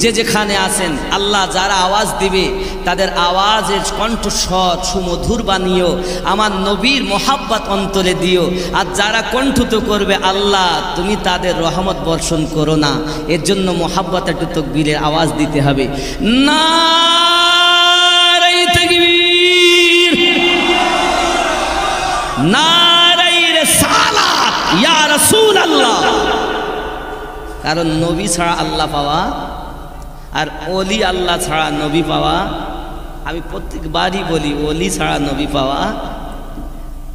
যে যেখানে আছেন আল্লাহ যারা আওয়াজ দিবে তাদের আওয়াজের কণ্ঠস্বর সুমধুর বানিও, আমার নবীর মোহাব্বত অন্তরে দিও। আর যারা কণ্ঠিত করবে আল্লাহ তুমি তাদের রহমত বর্ষণ করো না। এর জন্য মোহাব্বত একটু তাকবীরের আওয়াজ দিতে হবে। নারে তাকবীর, নারে রিসালাত ইয়া রাসূলুল্লাহ। কারণ নবী ছাড়া আল্লাহ পাওয়া আর ওলি আল্লাহ ছাড়া নবী পাওয়া, আমি প্রত্যেকবারই বলি ওলি ছাড়া নবী পাওয়া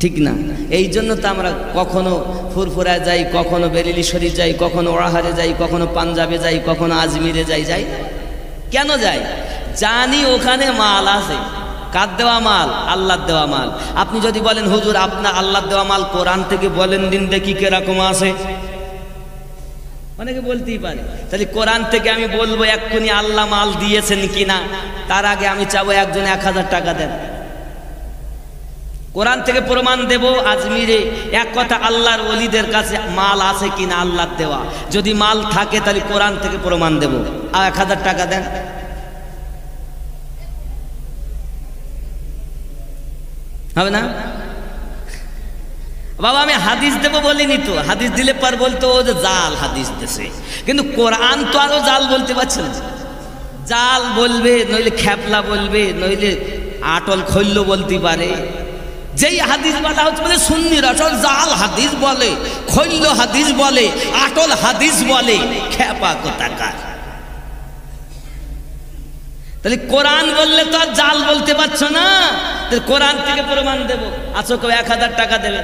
ঠিক না। এই জন্য তো আমরা কখনো ফুরফুরায় যাই, কখনো বেরেলি শরীফ যাই, কখনো ওরাহারে যাই, কখনো পাঞ্জাবে যাই, কখনো আজমিরে যাই। কেন যাই? জানি ওখানে মাল আছে। কার দেওয়া মাল? আল্লাহর দেওয়া মাল। আপনি যদি বলেন হুজুর আপনার আল্লাহর দেওয়া মাল কোরআন থেকে বলেন দিন দেখি কিরকম আছে, অনেকে বলতেই পারে। তাহলে কোরআন থেকে আমি বলবো এক্ষুনি আল্লাহ মাল দিয়েছেন কিনা, তার আগে আমি চাবো একজন 1000 টাকা দেন। কোরআন থেকে প্রমাণ দেব আজমিরে এক কথা আল্লাহর ওলিদের কাছে মাল আছে কিনা আল্লাহর দেওয়া। যদি মাল থাকে তাহলে কোরআন থেকে প্রমাণ দেব, আর 1000 টাকা দেন। হবে না বাবা? আমি হাদিস দেবো বলিনি তো, হাদিস দিলে পার বলতো ও যে জাল হাদিস দেশে, কিন্তু কোরআন তো আরো জাল বলতে পারছে না। জাল বলবে, নইলে খ্যাপলা বলবে, নইলে আটল খৈল্য বলতে পারে। যেই হাদিস বলা হচ্ছে মানে সুন্নির আসল জাল হাদিস বলে, খৈল্য হাদিস বলে, আটল হাদিস বলে, খ্যাপা কোথাকার। তাহলে কোরআন বললে তো আর জাল বলতে পারছো না, তাহলে কোরআন থেকে প্রমাণ দেবো। আচ্ছা কেউ 1000 টাকা দেবে।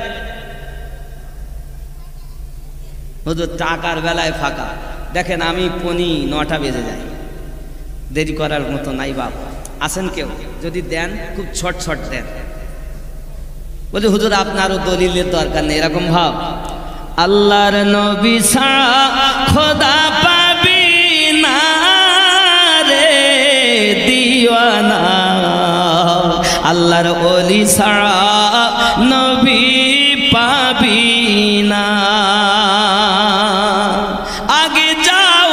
হুজুর টাকার বেলায় ফাঁকা। দেখেন আমি 9:15 বেজে যাই, দেরি করার মতো নাই বাপ। আসেন কেউ যদি দেন খুব ছট দেন। বলি হুজুর আপনারও দলিলের দরকার নেই, এরকম ভাব। আল্লাহর নবী ছাড়া খোদা পাবি না রে দিওয়ানা, আল্লাহর ওলি ছাড়া নবী পাবি না। আগে যাও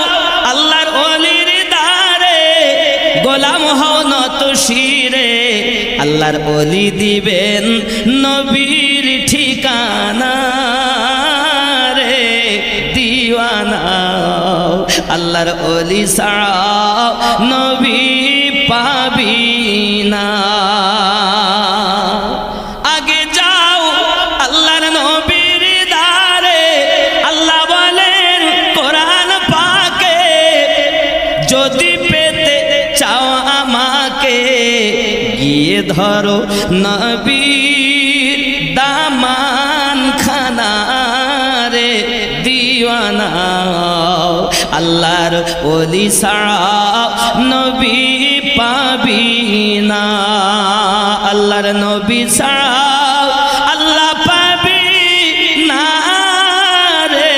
আল্লাহর ওলির দারে, গোলাম হও নত শিরে, আল্লাহর ওলি দিবেন নবীর ঠিকানা রে দিওয়ানা, আল্লাহর ওলি ছাড়া নবী পাবি না। আগে যাও আল্লাহর নবীর দারে, আল্লাহ বলেন কোরআন পাকে, যদি পেতে চাও আমাকে গিয়ে ধরো নবীর দামান খানা রে দিওয়ানা, আল্লাহর ওলি ছাড়া নবী পাবি না, আল্লাহর নবী ছাড়া আল্লাহ পাবি না রে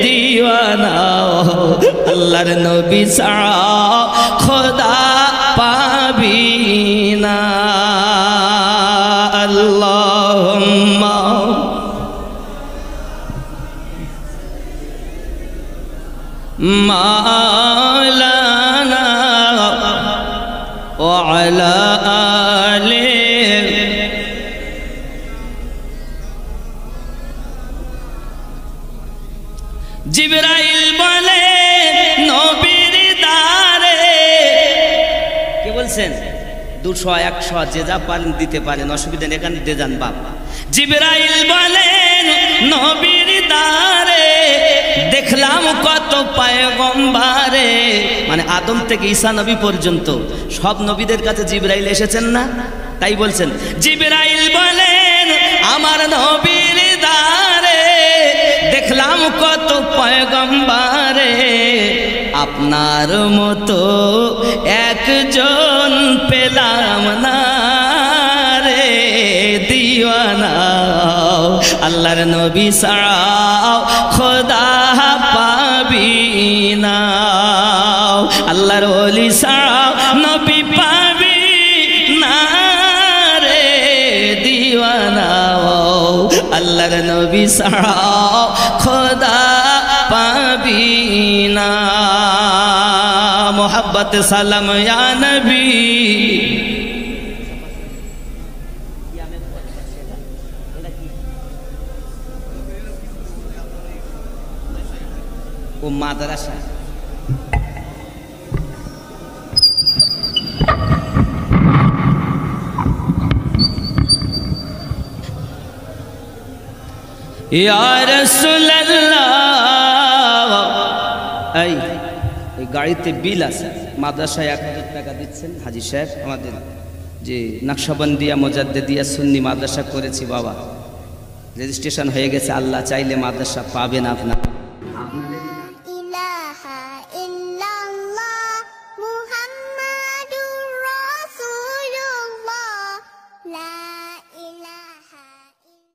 দিওয়ানা, আল্লাহর নবী ছাড়া খোদা পাবি না। আল্লাহুম্মা মাওলানা জিবরাইল বলে নবীর দ্বারে, কে বলছেন 200 100 যে যা পারেন দিতে পারেন, অসুবিধা নেই, এখানে দিয়ে যান বাপ। জিবরাইল বলেন নবীর দ্বারে দেখলাম কত পয়গম্বরে, মানে আদম থেকে ঈসা নবী পর্যন্ত সব নবীদের কাছে জিবরাইল এসেছেন না, তাই বলছেন। জিবরাইল বলেন আমার নবীর দ্বারে দেখলাম কত পয়গম্বরে, আপনার মতো একজন পেলাম না রে দিওয়ানা, আল্লাহর নবী ছাড়াও খোদা পাবি না, আল্লাহর ওলি ছাড়াও নবী পাবি না রে দিওয়ানা, আল্লাহর নবী ছাড়াও খোদা পাবি না। মোহাব্বত সালাম ইয়া নবী। ও মাদ্রাসা ইয়া রাসূলুল্লাহ, এই গাড়িতে বিল আছে, মাদ্রাসায় 1000 টাকা দিচ্ছেন হাজী সাহেব, আমাদের যে নকশবন্দিয়া মুজাদ্দিদিয়া সুন্নি মাদ্রাসা করেছি বাবা, রেজিস্ট্রেশন হয়ে গেছে, আল্লাহ চাইলে মাদ্রাসা পাবেন আপনার।